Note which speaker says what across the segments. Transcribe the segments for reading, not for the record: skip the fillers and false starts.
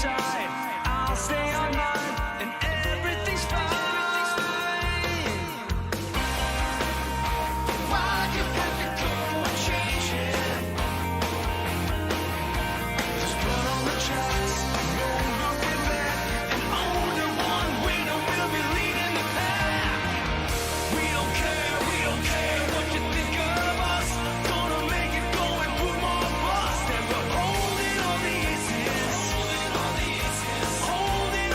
Speaker 1: side, I'll stay on mine, and everything's fine. Why you have to go and change it? Just put on the tracks, no looking back, and on the one we know we'll be leading the pack. We don't care what you think of us. Gonna make it go and put more bust, and we're holding all the aces, holding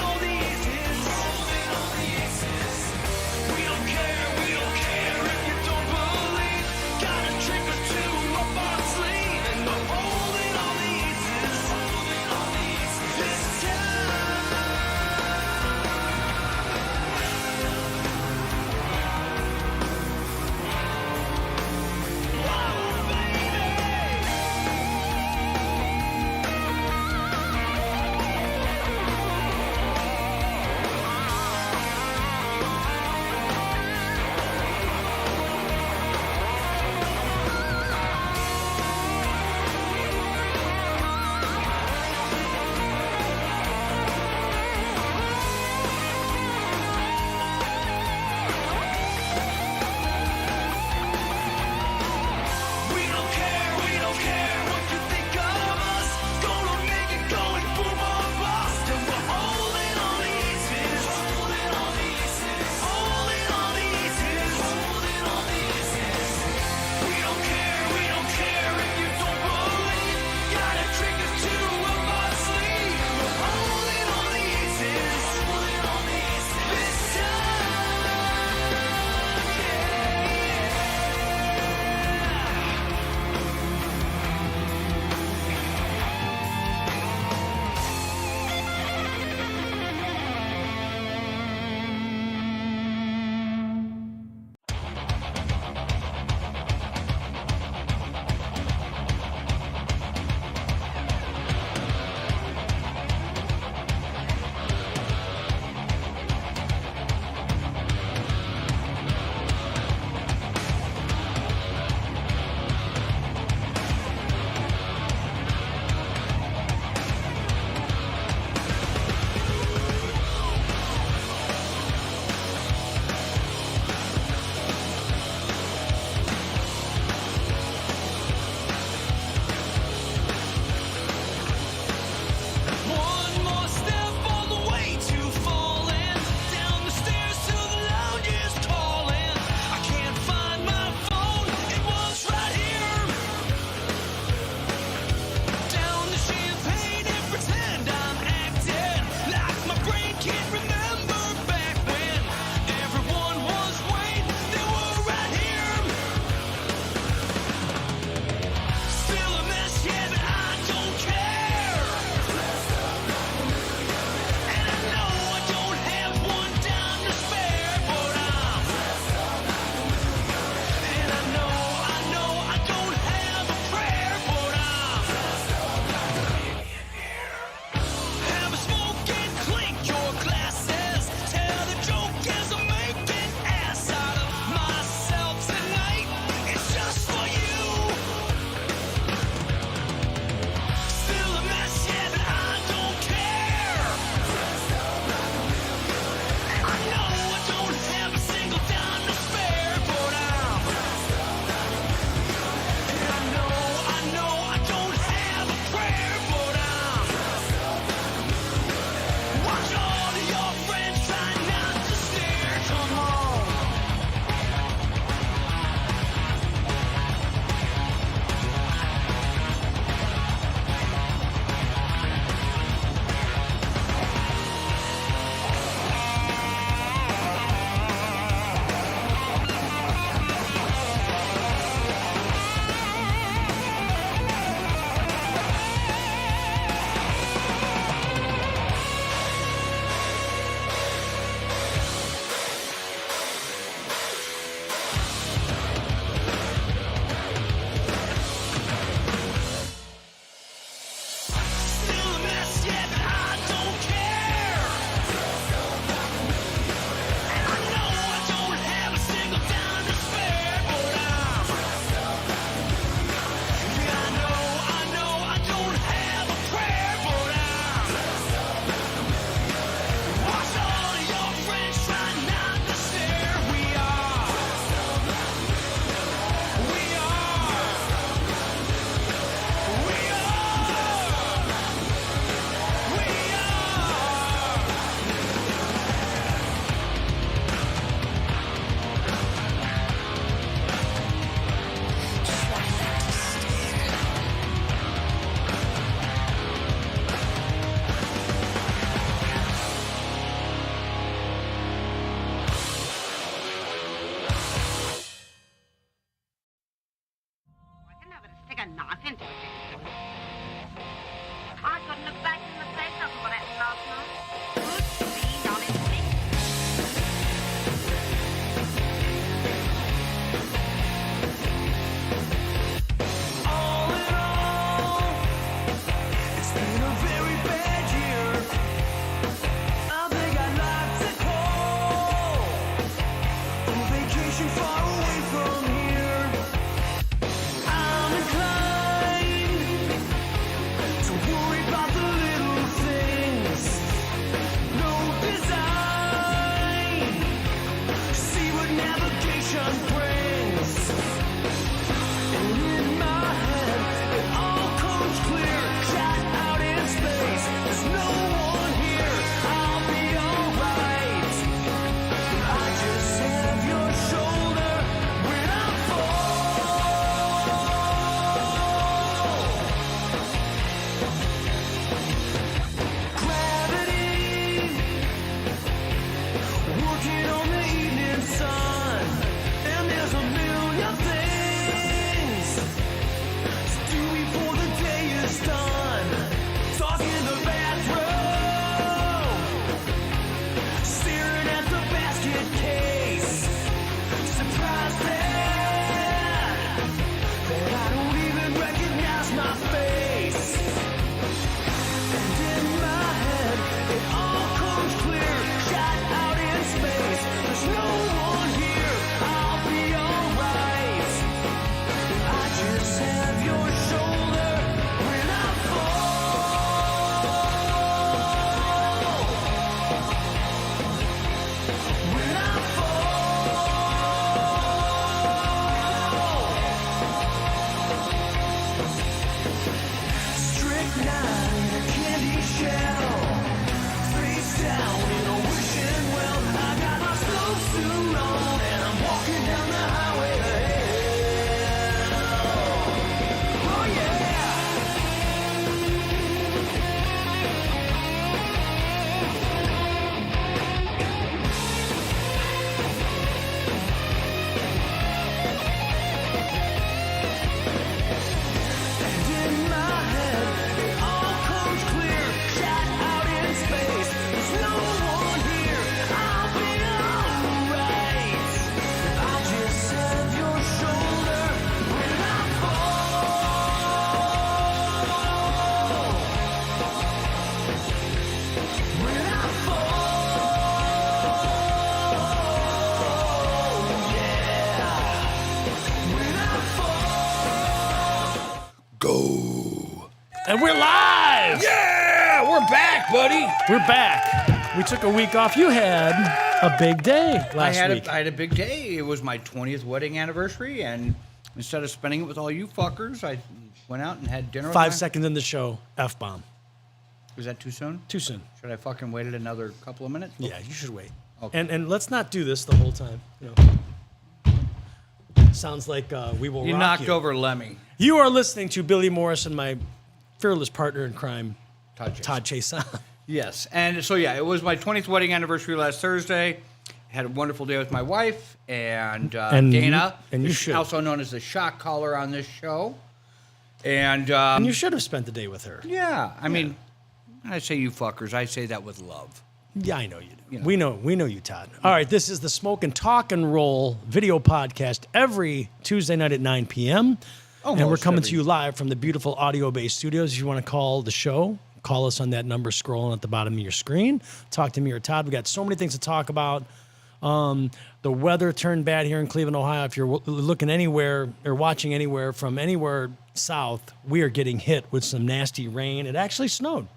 Speaker 2: And we're live!
Speaker 3: Yeah, we're back, buddy.
Speaker 2: We're back. We took a week off. You had a big day last week.
Speaker 3: I had a big day. It was my 20th wedding anniversary, and instead of spending it with all you fuckers, I went out and had dinner.
Speaker 2: 5 seconds in the show, F-bomb.
Speaker 3: Was that too soon?
Speaker 2: Too soon.
Speaker 3: Should I fucking waited another couple of minutes?
Speaker 2: Yeah, you should wait.
Speaker 3: Okay.
Speaker 2: And let's not do this the whole time. Sounds like we will
Speaker 3: You
Speaker 2: rock
Speaker 3: knocked
Speaker 2: you.
Speaker 3: over Lemmy.
Speaker 2: You are listening to Billy Morris and my fearless partner in crime,
Speaker 3: Todd Chase.
Speaker 2: Chase.
Speaker 3: Yes, and so yeah, it was my 20th wedding anniversary last Thursday. Had a wonderful day with my wife and Dana,
Speaker 2: you should.
Speaker 3: also known as the shot caller on this show. And
Speaker 2: And you should have spent the day with her.
Speaker 3: yeah, I mean, when I say you fuckers, I say that with love.
Speaker 2: Yeah, I know you do.
Speaker 3: You know.
Speaker 2: We know you, Todd. All right, this is the Smokin' Talk and Roll video podcast every Tuesday night at 9 p.m. And we're
Speaker 3: Almost
Speaker 2: coming
Speaker 3: every-
Speaker 2: to you live from the beautiful audio-based studios. If you want to call the show, call us on that number scrolling at the bottom of your screen. Talk to me or Todd. We got so many things to talk about. The weather turned bad here in Cleveland, Ohio. If you're looking anywhere or watching anywhere from anywhere south, we are getting hit with some nasty rain. It actually snowed.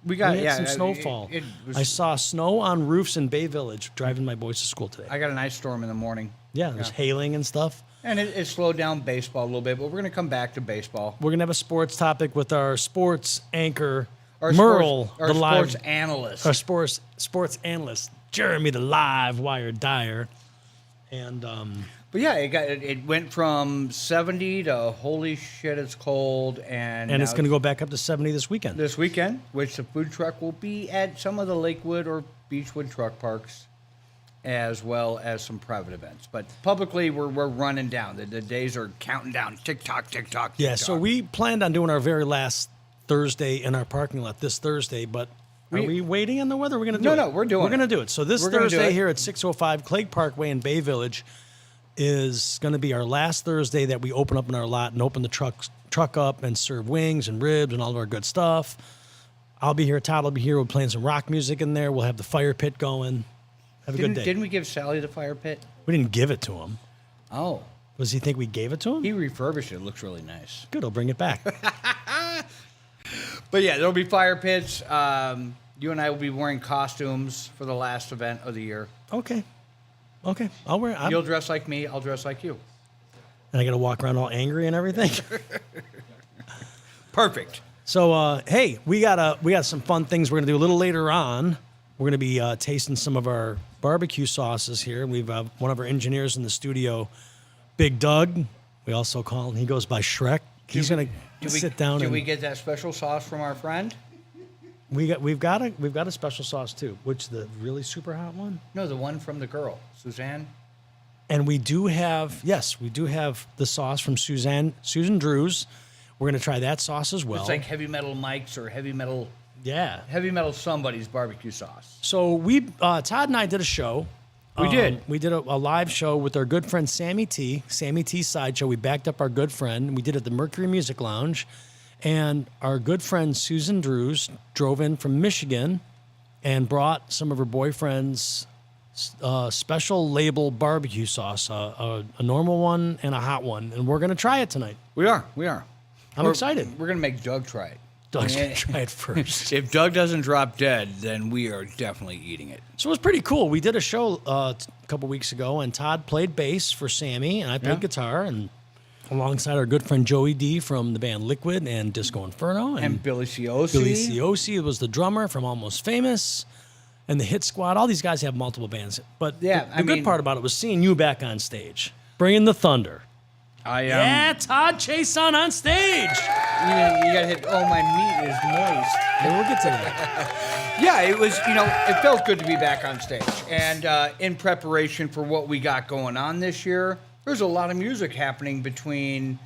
Speaker 3: We got
Speaker 2: We had some snowfall.
Speaker 3: it was-
Speaker 2: I saw snow on roofs in Bay Village driving my boys to school today.
Speaker 3: I got an ice storm in the morning.
Speaker 2: Yeah, there's hailing and stuff.
Speaker 3: And it slowed down baseball a little bit, but we're going to come back to baseball.
Speaker 2: We're going to have a sports topic with our sports anchor,
Speaker 3: Our
Speaker 2: Merle,
Speaker 3: sports, our
Speaker 2: the live,
Speaker 3: sports analyst.
Speaker 2: our sports analyst, Jeremy, the live wire dyer. And
Speaker 3: But yeah, it went from 70 to holy shit, it's cold. And
Speaker 2: it's
Speaker 3: now
Speaker 2: going to go back up to 70 this weekend.
Speaker 3: this weekend, which the food truck will be at some of the Lakewood or Beechwood truck parks, as well as some private events. But publicly, we're running down. The days are counting down. Tick-tock, tick-tock,
Speaker 2: Yeah,
Speaker 3: tick-tock.
Speaker 2: so we planned on doing our very last Thursday in our parking lot this Thursday, but are we waiting on the weather? We're going to do it.
Speaker 3: No, we're doing
Speaker 2: We're going to
Speaker 3: it.
Speaker 2: do it. So this
Speaker 3: We're gonna do
Speaker 2: Thursday
Speaker 3: it.
Speaker 2: here at 605 Clague Parkway in Bay Village is going to be our last Thursday that we open up in our lot and open the truck up and serve wings and ribs and all of our good stuff. I'll be here. Todd will be here. We're playing some rock music in there. We'll have the fire pit going. Have a good day.
Speaker 3: Didn't we give Sally the fire pit?
Speaker 2: We didn't give it to him.
Speaker 3: Oh.
Speaker 2: Does he think we gave it to him?
Speaker 3: He refurbished it. It looks really nice.
Speaker 2: Good. I'll bring it back.
Speaker 3: But yeah, there'll be fire pits. You and I will be wearing costumes for the last event of the year.
Speaker 2: Okay. I'll wear.
Speaker 3: You'll dress like me. I'll dress like you.
Speaker 2: And I got to walk around all angry and everything.
Speaker 3: Perfect.
Speaker 2: So, hey, we got some fun things we're gonna do a little later on. We're gonna be tasting some of our barbecue sauces here. We've one of our engineers in the studio, Big Doug. We also call him. He goes by Shrek. He's gonna sit down.
Speaker 3: Did
Speaker 2: and
Speaker 3: we get that special sauce from our friend?
Speaker 2: we've got a special sauce too, which the really super hot one.
Speaker 3: No, the one from the girl, Suzanne.
Speaker 2: And we do have the sauce from Susan Drew's. We're gonna try that sauce as well.
Speaker 3: It's like Heavy Metal Mike's or Heavy Metal somebody's barbecue sauce.
Speaker 2: So we Todd and I did a show.
Speaker 3: We did.
Speaker 2: We did a live show with our good friend Sammy T Sideshow. We backed up our good friend. We did it at the Mercury Music Lounge. And our good friend Susan Drews drove in from Michigan and brought some of her boyfriend's special label barbecue sauce, a normal one and a hot one. And we're going to try it tonight.
Speaker 3: We are.
Speaker 2: I'm excited.
Speaker 3: We're going to make Doug try it.
Speaker 2: Doug's going to try it first.
Speaker 3: If Doug doesn't drop dead, then we are definitely eating it.
Speaker 2: So it was pretty cool. We did a show a couple weeks ago, and Todd played bass for Sammy, and I played guitar, and alongside our good friend Joey D from the band Liquid and Disco Inferno.
Speaker 3: And Billy Ciosi.
Speaker 2: Billy Ciosi was the drummer from Almost Famous, and the Hit Squad. All these guys have multiple bands. But
Speaker 3: Yeah,
Speaker 2: the good part about it was seeing you back on stage, bringing the thunder. Yeah, Todd Chase on stage.
Speaker 3: You got to hit, oh, my meat is moist.
Speaker 2: And we'll get to that.
Speaker 3: Yeah, it was, it felt good to be back on stage. And in preparation for what we got going on this year, there's a lot of music happening between,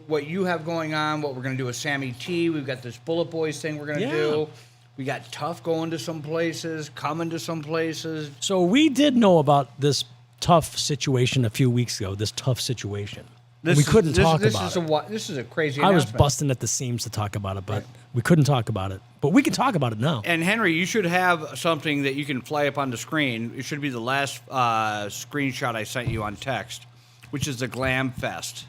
Speaker 3: what you have going on, what we're going to do with Sammy T. We've got this Bullet Boys thing we're going to do. We got Tough going to some places, coming to some places.
Speaker 2: So we did know about this tough situation a few weeks ago, this tough situation. We couldn't talk about it.
Speaker 3: This is a crazy
Speaker 2: I was
Speaker 3: announcement.
Speaker 2: busting at the seams to talk about it, but we couldn't talk about it. But we can talk about it now.
Speaker 3: And Henry, you should have something that you can fly up on the screen. It should be the last screenshot I sent you on text, which is the Glam Fest.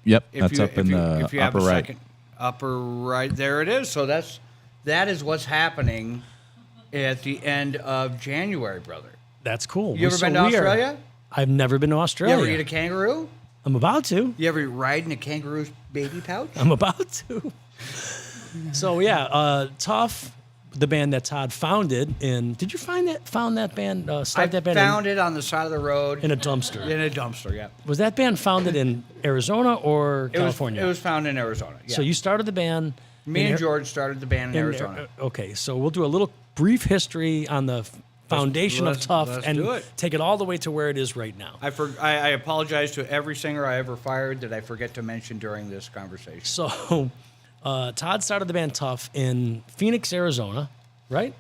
Speaker 4: Yep,
Speaker 3: If
Speaker 4: that's
Speaker 3: you-
Speaker 4: up in the
Speaker 3: if you have
Speaker 4: upper
Speaker 3: a
Speaker 4: right.
Speaker 3: second. Upper right, there it is. So that is what's happening at the end of January, brother.
Speaker 2: That's cool.
Speaker 3: You ever been to Australia?
Speaker 2: I've never been to
Speaker 3: You
Speaker 2: Australia.
Speaker 3: ever eat a kangaroo?
Speaker 2: I'm about to.
Speaker 3: You ever ride in a kangaroo's baby pouch?
Speaker 2: I'm about to. So yeah, Tough, the band that Todd founded in. Did you found that band? Start that band?
Speaker 3: Found it on the side of the road.
Speaker 2: in a dumpster.
Speaker 3: In a dumpster, yeah.
Speaker 2: Was that band founded in Arizona or California?
Speaker 3: It was found in Arizona. Yeah.
Speaker 2: So you started the band.
Speaker 3: Me
Speaker 2: in
Speaker 3: and
Speaker 2: Ar-
Speaker 3: George started the band in Arizona.
Speaker 2: Okay, so we'll do a little brief history on the foundation of Tough
Speaker 3: let's
Speaker 2: and
Speaker 3: do it.
Speaker 2: take it all the way to where it is right now.
Speaker 3: I apologize to every singer I ever fired that I forget to mention during this conversation.
Speaker 2: So Todd started the band Tough in Phoenix, Arizona, right?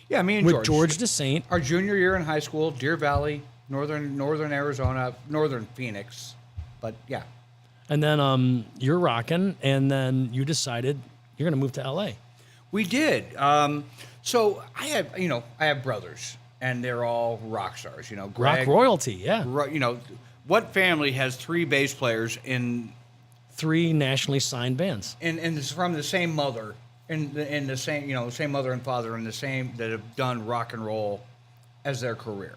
Speaker 3: Yeah, me and
Speaker 2: With George DeSaint.
Speaker 3: Our junior year in high school, Deer Valley, northern Arizona, northern Phoenix. But yeah.
Speaker 2: And then you're rocking, and then you decided you're going to move to L.A.
Speaker 3: We did. So I have brothers, and they're all rock stars. You know, Greg,
Speaker 2: Rock royalty, yeah.
Speaker 3: You know, what family has 3 bass players in
Speaker 2: 3 nationally signed bands.
Speaker 3: and it's from the same mother, in the same same mother and father, and the same that have done rock and roll as their career.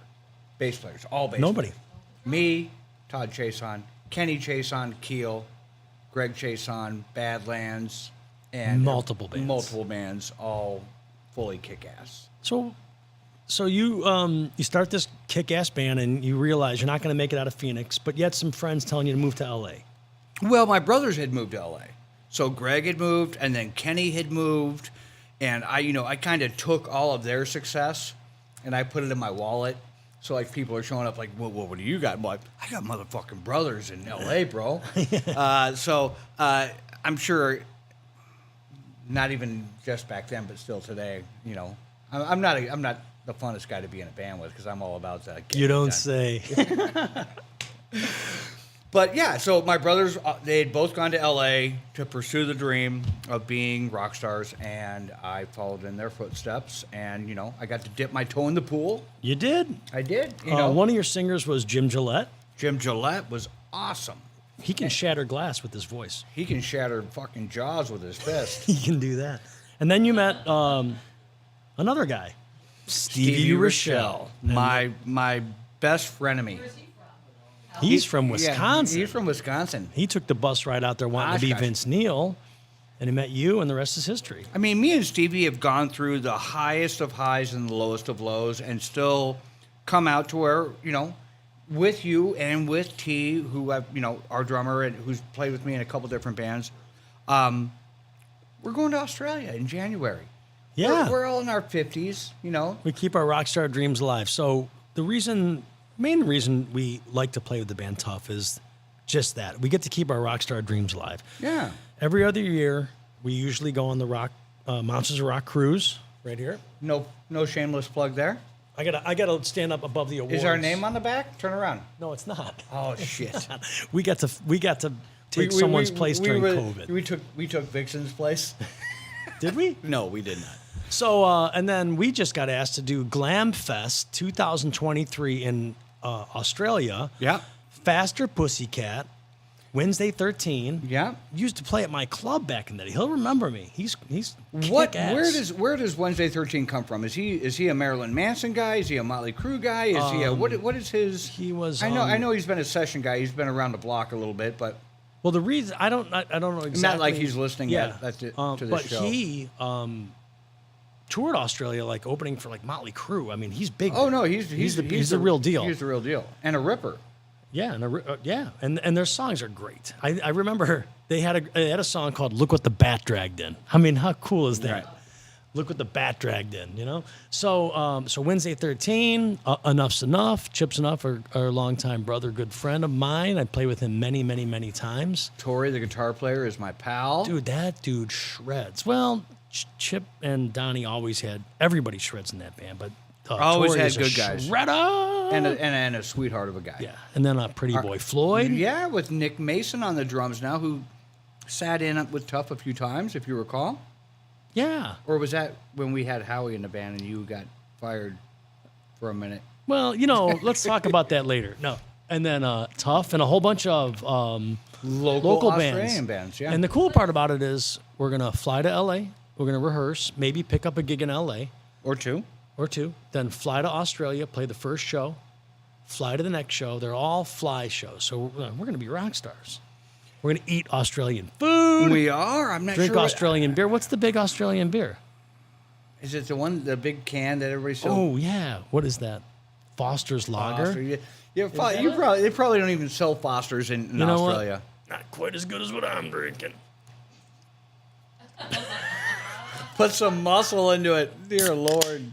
Speaker 3: Bass players, all bass.
Speaker 2: Nobody.
Speaker 3: players. Me, Todd Chason, Kenny Chason, Keel, Greg Chason, Badlands, and
Speaker 2: Multiple bands.
Speaker 3: all fully kick ass.
Speaker 2: So you start this kick-ass band, and you realize you're not going to make it out of Phoenix, but yet some friends telling you to move to L.A.
Speaker 3: Well, my brothers had moved to LA. So Greg had moved, and then Kenny had moved, and I kind of took all of their success and I put it in my wallet. So like people are showing up like, well, what do you got? I'm like, I got motherfucking brothers in LA, bro. I'm sure, not even just back then, but still today, I'm not the funnest guy to be in a band with because I'm all about that.
Speaker 2: You don't say.
Speaker 3: But yeah, so my brothers, they had both gone to LA to pursue the dream of being rock stars, and I followed in their footsteps, and I got to dip my toe in the pool.
Speaker 2: You did.
Speaker 3: I did.
Speaker 2: One of your singers was Jim Gillette.
Speaker 3: Jim Gillette was awesome.
Speaker 2: He can shatter glass with his voice.
Speaker 3: He can shatter fucking jaws with his fist.
Speaker 2: He can do that. And then you met another guy, Stevie Rochelle.
Speaker 3: My best frenemy.
Speaker 2: He's from Wisconsin.
Speaker 3: Yeah, he's from Wisconsin.
Speaker 2: He took the bus ride out there wanting to be
Speaker 3: Gosh.
Speaker 2: Vince Neil, and he met you, and the rest is history.
Speaker 3: I mean, me and Stevie have gone through the highest of highs and the lowest of lows and still come out to where, with you and with T, who I've, our drummer and who's played with me in a couple different bands, we're going to Australia in January.
Speaker 2: Yeah.
Speaker 3: We're all in our 50s,
Speaker 2: We keep our rock star dreams alive. So the main reason we like to play with the band Tough is just that. We get to keep our rock star dreams alive.
Speaker 3: Yeah.
Speaker 2: Every other year, we usually go on the Monsters of Rock cruise right here.
Speaker 3: No shameless plug there.
Speaker 2: I gotta stand up above the awards.
Speaker 3: Is our name on the back? Turn around.
Speaker 2: No, it's not.
Speaker 3: Oh, shit.
Speaker 2: We got to take someone's place during COVID.
Speaker 3: We took Vixen's place.
Speaker 2: Did we?
Speaker 3: No, we did not.
Speaker 2: So, and then we just got asked to do Glam Fest 2023 in Australia.
Speaker 3: Yeah.
Speaker 2: Faster Pussycat, Wednesday 13.
Speaker 3: Yeah.
Speaker 2: Used to play at my club back in the day. He'll remember me. He's
Speaker 3: What?
Speaker 2: kick-ass.
Speaker 3: Where does Wednesday 13 come from? Is he a Marilyn Manson guy? Is he a Motley Crue guy? Is he a what is his?
Speaker 2: He was.
Speaker 3: I know he's been a session guy. He's been around the block a little bit, but
Speaker 2: Well, the reason I don't know exactly.
Speaker 3: not like he's listening
Speaker 2: Yeah.
Speaker 3: to this
Speaker 2: but
Speaker 3: show.
Speaker 2: he toured Australia like opening for like Motley Crue. I mean, he's big.
Speaker 3: Oh no, he's
Speaker 2: the real deal.
Speaker 3: He's the real deal and a ripper.
Speaker 2: Yeah, and their songs are great. I remember they had a song called "Look What the Bat Dragged In." I mean, how cool is that?
Speaker 3: Right.
Speaker 2: Look what the bat dragged in, So Wednesday 13, Enough's Enough. Chip's Enough, our longtime brother, good friend of mine. I play with him many, many, many times.
Speaker 3: Tori, the guitar player, is my pal.
Speaker 2: Dude, that dude shreds. Well, Chip and Donnie everybody shreds in that band, but
Speaker 3: Always
Speaker 2: Tori
Speaker 3: had
Speaker 2: is a
Speaker 3: good guys.
Speaker 2: Shredder.
Speaker 3: And a sweetheart of a guy.
Speaker 2: Yeah, and then Pretty Boy Floyd.
Speaker 3: Yeah, with Nick Mason on the drums now, who sat in with Tough a few times, if you recall.
Speaker 2: Yeah.
Speaker 3: Or was that when we had Howie in the band and you got fired for a minute?
Speaker 2: Well, let's talk about that later. No. And then Tough and a whole bunch of local
Speaker 3: Australian bands. Yeah.
Speaker 2: And the cool part about it is we're going to fly to L.A., we're going to rehearse, maybe pick up a gig in L.A.
Speaker 3: or two.
Speaker 2: Then fly to Australia, play the first show, fly to the next show. They're all fly shows. So we're going to be rock stars. We're going to eat Australian food.
Speaker 3: We are. I'm not
Speaker 2: Drink
Speaker 3: sure.
Speaker 2: Australian beer. What's the big Australian beer?
Speaker 3: Is it the big can that everybody sells?
Speaker 2: Oh, yeah. What is that? Foster's Lager?
Speaker 3: Foster, yeah. They probably don't even sell Fosters in
Speaker 2: You know what?
Speaker 3: Australia.
Speaker 2: Not quite as good as what I'm drinking.
Speaker 3: Put some muscle into it, dear Lord.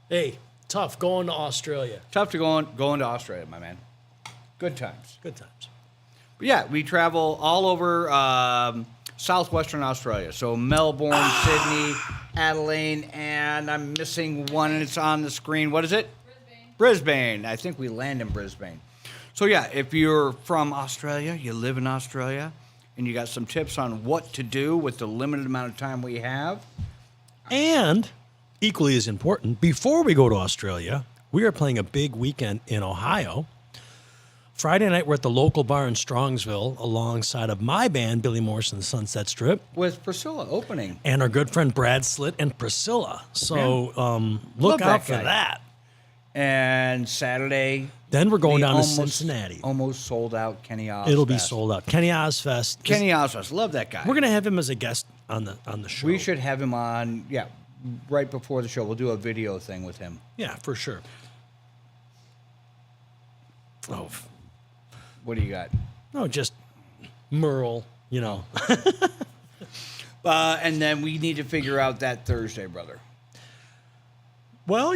Speaker 2: Hey, Tough going to Australia.
Speaker 3: Tough to go into Australia, my man. Good times.
Speaker 2: Good times.
Speaker 3: But yeah, we travel all over southwestern Australia. So Melbourne, Sydney, Adelaide, and I'm missing one, and it's on the screen. What is it? Brisbane. I think we land in Brisbane. So yeah, if you're from Australia, you live in Australia, and you got some tips on what to do with the limited amount of time we have.
Speaker 2: And equally as important, before we go to Australia, we are playing a big weekend in Ohio. Friday night, we're at the local bar in Strongsville alongside of my band, Billy Morrison, the Sunset Strip.
Speaker 3: With Priscilla opening.
Speaker 2: And our good friend Brad Slitt and Priscilla. So look
Speaker 3: Love
Speaker 2: out
Speaker 3: that
Speaker 2: for
Speaker 3: guy.
Speaker 2: that.
Speaker 3: And Saturday.
Speaker 2: Then we're going
Speaker 3: the
Speaker 2: down to
Speaker 3: almost-
Speaker 2: Cincinnati.
Speaker 3: Almost sold out Kenny Ozfest.
Speaker 2: It'll be sold out. Kenny Ozfest.
Speaker 3: Kenny Ozfest. Love that guy.
Speaker 2: We're going to have him as a guest on the show.
Speaker 3: We should have him on, right before the show. We'll do a video thing with him.
Speaker 2: Yeah, for sure. Oh,
Speaker 3: What do you got?
Speaker 2: no, just Merle, you know.
Speaker 3: And then we need to figure out that Thursday, brother.
Speaker 2: Well,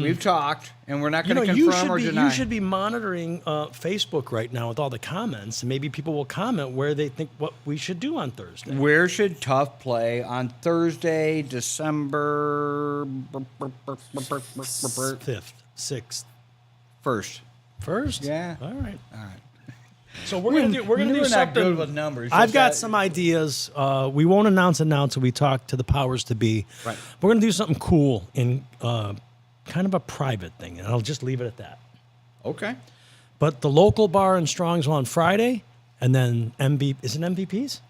Speaker 3: We've talked, and we're not going to
Speaker 2: you
Speaker 3: confirm
Speaker 2: should
Speaker 3: or
Speaker 2: be
Speaker 3: deny.
Speaker 2: you should be monitoring Facebook right now with all the comments, and maybe people will comment where they think what we should do on Thursday.
Speaker 3: Where should Tough play on Thursday, December
Speaker 2: 5th, 6th,
Speaker 3: 1st?
Speaker 2: 1st?
Speaker 3: Yeah.
Speaker 2: All right.
Speaker 3: All right.
Speaker 2: So we're gonna do
Speaker 3: We're not
Speaker 2: something.
Speaker 3: good with numbers.
Speaker 2: I've
Speaker 3: Just
Speaker 2: got
Speaker 3: that-
Speaker 2: some ideas. We won't announce it now until we talk to the powers to be.
Speaker 3: Right.
Speaker 2: We're gonna do something cool in kind of a private thing, and I'll just leave it at that.
Speaker 3: Okay.
Speaker 2: But the local bar in Strongsville on Friday, and then is it MVPs?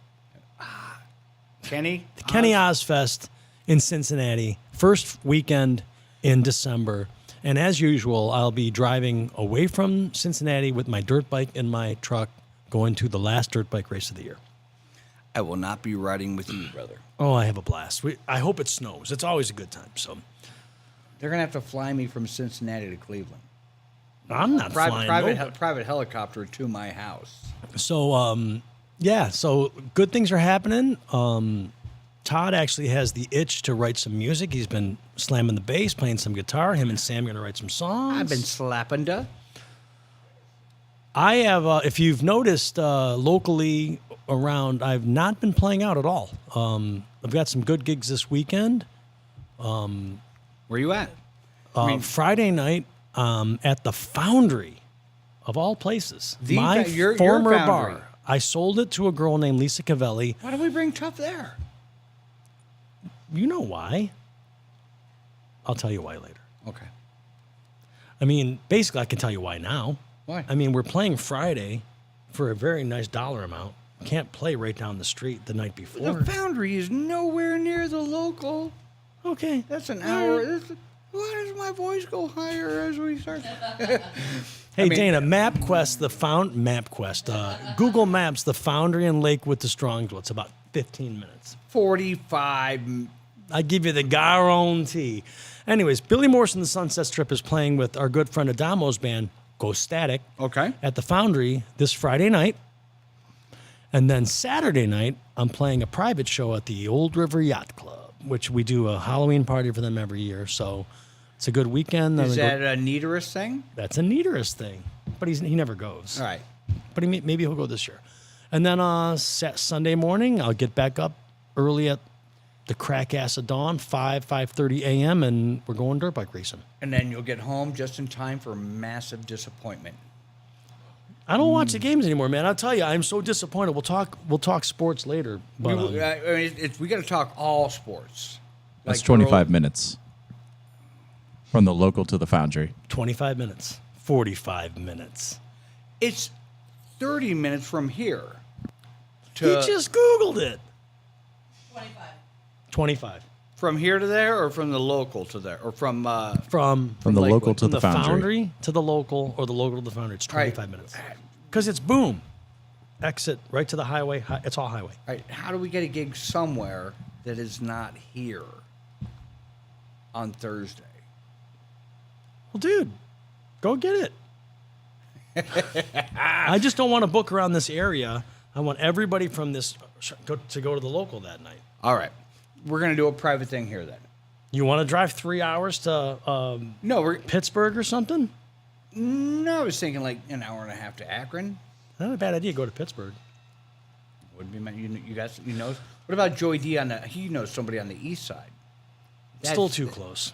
Speaker 3: Kenny?
Speaker 2: Kenny Ozfest in Cincinnati, first weekend in December. And as usual, I'll be driving away from Cincinnati with my dirt bike in my truck, going to the last dirt bike race of the year.
Speaker 3: I will not be riding with you, brother.
Speaker 2: Oh, I have a blast. I hope it snows. It's always a good time. So
Speaker 3: They're going to have to fly me from Cincinnati to Cleveland.
Speaker 2: I'm not flying. nowhere.
Speaker 3: Private helicopter to my house.
Speaker 2: So, so good things are happening. Todd actually has the itch to write some music. He's been slamming the bass, playing some guitar. Him and Sam are going to write some songs.
Speaker 3: I've been slapping to.
Speaker 2: I have, if you've noticed locally around, I've not been playing out at all. I've got some good gigs this weekend.
Speaker 3: Where you at?
Speaker 2: Friday night at the Foundry, of all places. My
Speaker 3: your
Speaker 2: former
Speaker 3: Foundry.
Speaker 2: bar. I sold it to a girl named Lisa Cavelli.
Speaker 3: Why don't we bring Tough there?
Speaker 2: You know why? I'll tell you why later.
Speaker 3: Okay.
Speaker 2: I mean, basically, I can tell you why now.
Speaker 3: Why?
Speaker 2: I mean, we're playing Friday for a very nice dollar amount. Can't play right down the street the night before.
Speaker 3: The Foundry is nowhere near the local.
Speaker 2: Okay.
Speaker 3: That's an hour. Why does my voice go higher as we start?
Speaker 2: Hey, Dana, MapQuest, Google Maps, the Foundry in Lakewood to Strongsville. It's about 15 minutes.
Speaker 3: 45.
Speaker 2: I give you the guarantee. Anyways, Billy Morrison, the Sunset Strip, is playing with our good friend Adamo's band, Go Static,
Speaker 3: Okay.
Speaker 2: at the Foundry this Friday night. And then Saturday night, I'm playing a private show at the Old River Yacht Club, which we do a Halloween party for them every year. So it's a good weekend.
Speaker 3: Is that a Neaterous thing?
Speaker 2: That's a Neaterous thing, but he never goes.
Speaker 3: All right.
Speaker 2: But maybe he'll go this year. And then Sunday morning, I'll get back up early at the crack ass of dawn, 5:30 a.m., and we're going dirt bike racing.
Speaker 3: And then you'll get home just in time for massive disappointment.
Speaker 2: I don't watch the games anymore, man. I'll tell you, I'm so disappointed. We'll talk sports later. But
Speaker 3: we got to talk all sports.
Speaker 4: That's
Speaker 3: Like
Speaker 4: 25 minutes from the local to the Foundry.
Speaker 2: 25 minutes. 45 minutes.
Speaker 3: It's 30 minutes from here.
Speaker 2: He just Googled it. 25.
Speaker 3: From here to there, or from the local to there, or from
Speaker 2: From
Speaker 4: From the
Speaker 3: Lakewood.
Speaker 4: local to
Speaker 2: from
Speaker 4: the foundry.
Speaker 2: foundry to the local, or the local to the foundry. It's 25
Speaker 3: Right.
Speaker 2: minutes. Because it's boom. Exit right to the highway. It's all highway.
Speaker 3: All right, how do we get a gig somewhere that is not here on Thursday?
Speaker 2: Well, dude, go get it. I just don't want to book around this area. I want everybody from this to go to the local that night.
Speaker 3: All right, we're gonna do a private thing here then.
Speaker 2: You want to drive 3 hours to
Speaker 3: No,
Speaker 2: Pittsburgh or something?
Speaker 3: I was thinking like an hour and a half to Akron.
Speaker 2: Not a bad idea. Go to Pittsburgh.
Speaker 3: Would be you guys know. What about Joey D on the? He knows somebody on the east side.
Speaker 2: Still too close.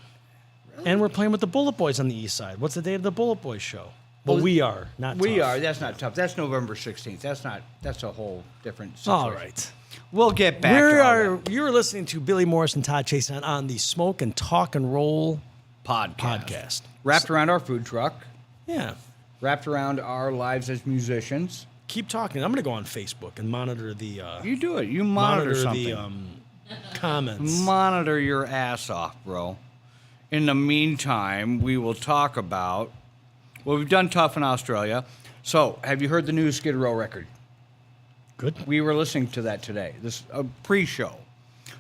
Speaker 2: And we're playing with the Bullet Boys on the east side. What's the date of the Bullet Boys show? Well, we are, not
Speaker 3: We
Speaker 2: Tough.
Speaker 3: are. That's not tough. That's November 16th. That's a whole different situation.
Speaker 2: All right.
Speaker 3: We'll get back to all that.
Speaker 2: You're listening to Billy Morris and Todd Chase on the Smoke and Talk and Roll podcast.
Speaker 3: Wrapped around our food truck,
Speaker 2: Yeah.
Speaker 3: wrapped around our lives as musicians.
Speaker 2: Keep talking. I'm going to go on Facebook and monitor the
Speaker 3: You do it. You monitor something.
Speaker 2: the comments.
Speaker 3: Monitor your ass off, bro. In the meantime, we will talk about. Well, we've done Tough in Australia. So, have you heard the new Skid Row record?
Speaker 2: Good.
Speaker 3: We were listening to that today. This a pre-show.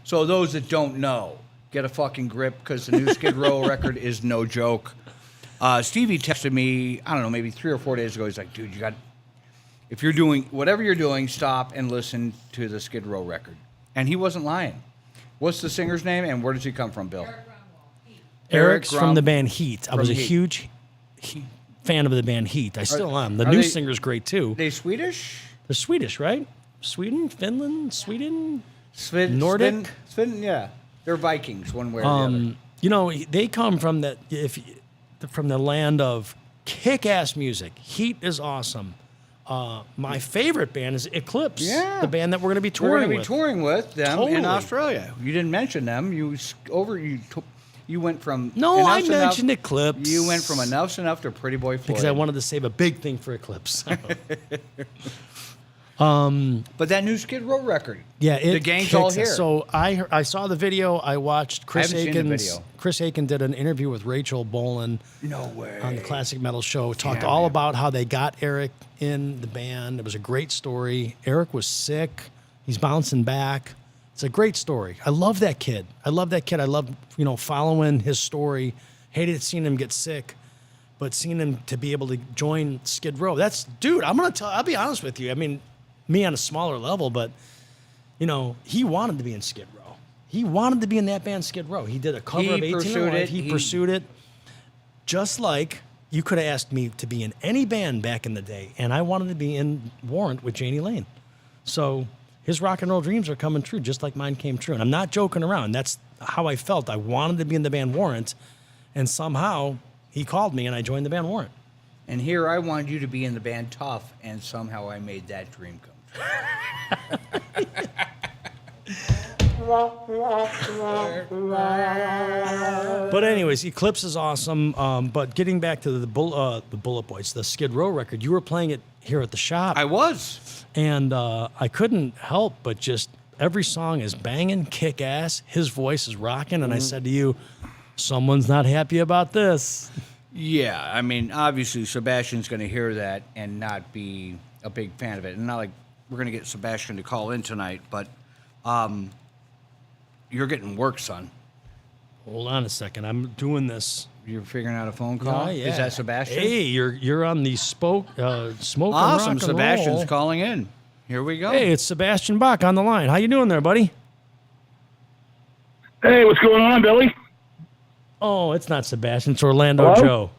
Speaker 3: So those that don't know, get a fucking grip because the new Skid Row record is no joke. Stevie texted me, I don't know, maybe 3 or 4 days ago. He's like, dude, if you're doing whatever you're doing, stop and listen to the Skid Row record. And he wasn't lying. What's the singer's name and where does he come from, Bill?
Speaker 2: Eric's
Speaker 3: Eric
Speaker 2: from the
Speaker 3: Grom-
Speaker 2: band Heat. I was a
Speaker 3: Heat.
Speaker 2: huge fan of the band Heat. I still am. The
Speaker 3: are
Speaker 2: new
Speaker 3: they-
Speaker 2: singer's great too.
Speaker 3: They Swedish?
Speaker 2: They're Swedish, right? Sweden, Finland, Sweden.
Speaker 3: Sweden,
Speaker 2: Nordic?
Speaker 3: Sweden, yeah. They're Vikings, one way or the other.
Speaker 2: You know, they come from from the land of kick-ass music. Heat is awesome. My favorite band is Eclipse,
Speaker 3: Yeah.
Speaker 2: the band that we're going to be
Speaker 3: We're
Speaker 2: touring
Speaker 3: going to be
Speaker 2: with.
Speaker 3: touring with them in
Speaker 2: Totally.
Speaker 3: Australia. You didn't mention them. You went from
Speaker 2: No, I
Speaker 3: Enough's Enough-
Speaker 2: mentioned Eclipse.
Speaker 3: You went from Enough's Enough to Pretty Boy Floyd.
Speaker 2: because I wanted to save a big thing for Eclipse.
Speaker 3: But that new Skid Row record.
Speaker 2: Yeah,
Speaker 3: the gang's all
Speaker 2: kicks
Speaker 3: here.
Speaker 2: ass. So I saw the video. I watched Chris
Speaker 3: haven't seen the
Speaker 2: Aiken's.
Speaker 3: video.
Speaker 2: Chris Aiken did an interview with Rachel Bolan
Speaker 3: No way.
Speaker 2: on the Classic Metal Show. Talked
Speaker 3: Yeah,
Speaker 2: all
Speaker 3: man.
Speaker 2: about how they got Eric in the band. It was a great story. Eric was sick. He's bouncing back. It's a great story. I love that kid. I love following his story. Hated seeing him get sick, but seeing him to be able to join Skid Row. I'll be honest with you. I mean, me on a smaller level, but he wanted to be in Skid Row. He wanted to be in that band Skid Row. He did a cover
Speaker 3: He
Speaker 2: of 18
Speaker 3: pursued
Speaker 2: Alive.
Speaker 3: it.
Speaker 2: He
Speaker 3: He-
Speaker 2: pursued it. Just like you could have asked me to be in any band back in the day, and I wanted to be in Warrant with Janie Lane. So his rock and roll dreams are coming true, just like mine came true. And I'm not joking around. That's how I felt. I wanted to be in the band Warrant, and somehow he called me, and I joined the band Warrant.
Speaker 3: And here I wanted you to be in the band Tough, and somehow I made that dream come true.
Speaker 2: But anyways, Eclipse is awesome. But getting back to the Bullet Boys, the Skid Row record, you were playing it here at the shop.
Speaker 3: I was.
Speaker 2: And I couldn't help but just every song is banging, kick ass. His voice is rocking. And I said to you, someone's not happy about this.
Speaker 3: Yeah, I mean, obviously Sebastian's going to hear that and not be a big fan of it. And not like we're going to get Sebastian to call in tonight, but you're getting work, son.
Speaker 2: Hold on a second. I'm doing this.
Speaker 3: You're figuring out a phone call?
Speaker 2: Oh, yeah.
Speaker 3: Is that Sebastian?
Speaker 2: Hey, you're on the Smoke and
Speaker 3: awesome.
Speaker 2: Rock and
Speaker 3: Sebastian's
Speaker 2: Roll.
Speaker 3: calling in. Here we go.
Speaker 2: Hey, it's Sebastian Bach on the line. How you doing there, buddy?
Speaker 5: Hey, what's going on, Billy?
Speaker 2: Oh, it's not Sebastian. It's Orlando
Speaker 5: Hello?
Speaker 2: Joe.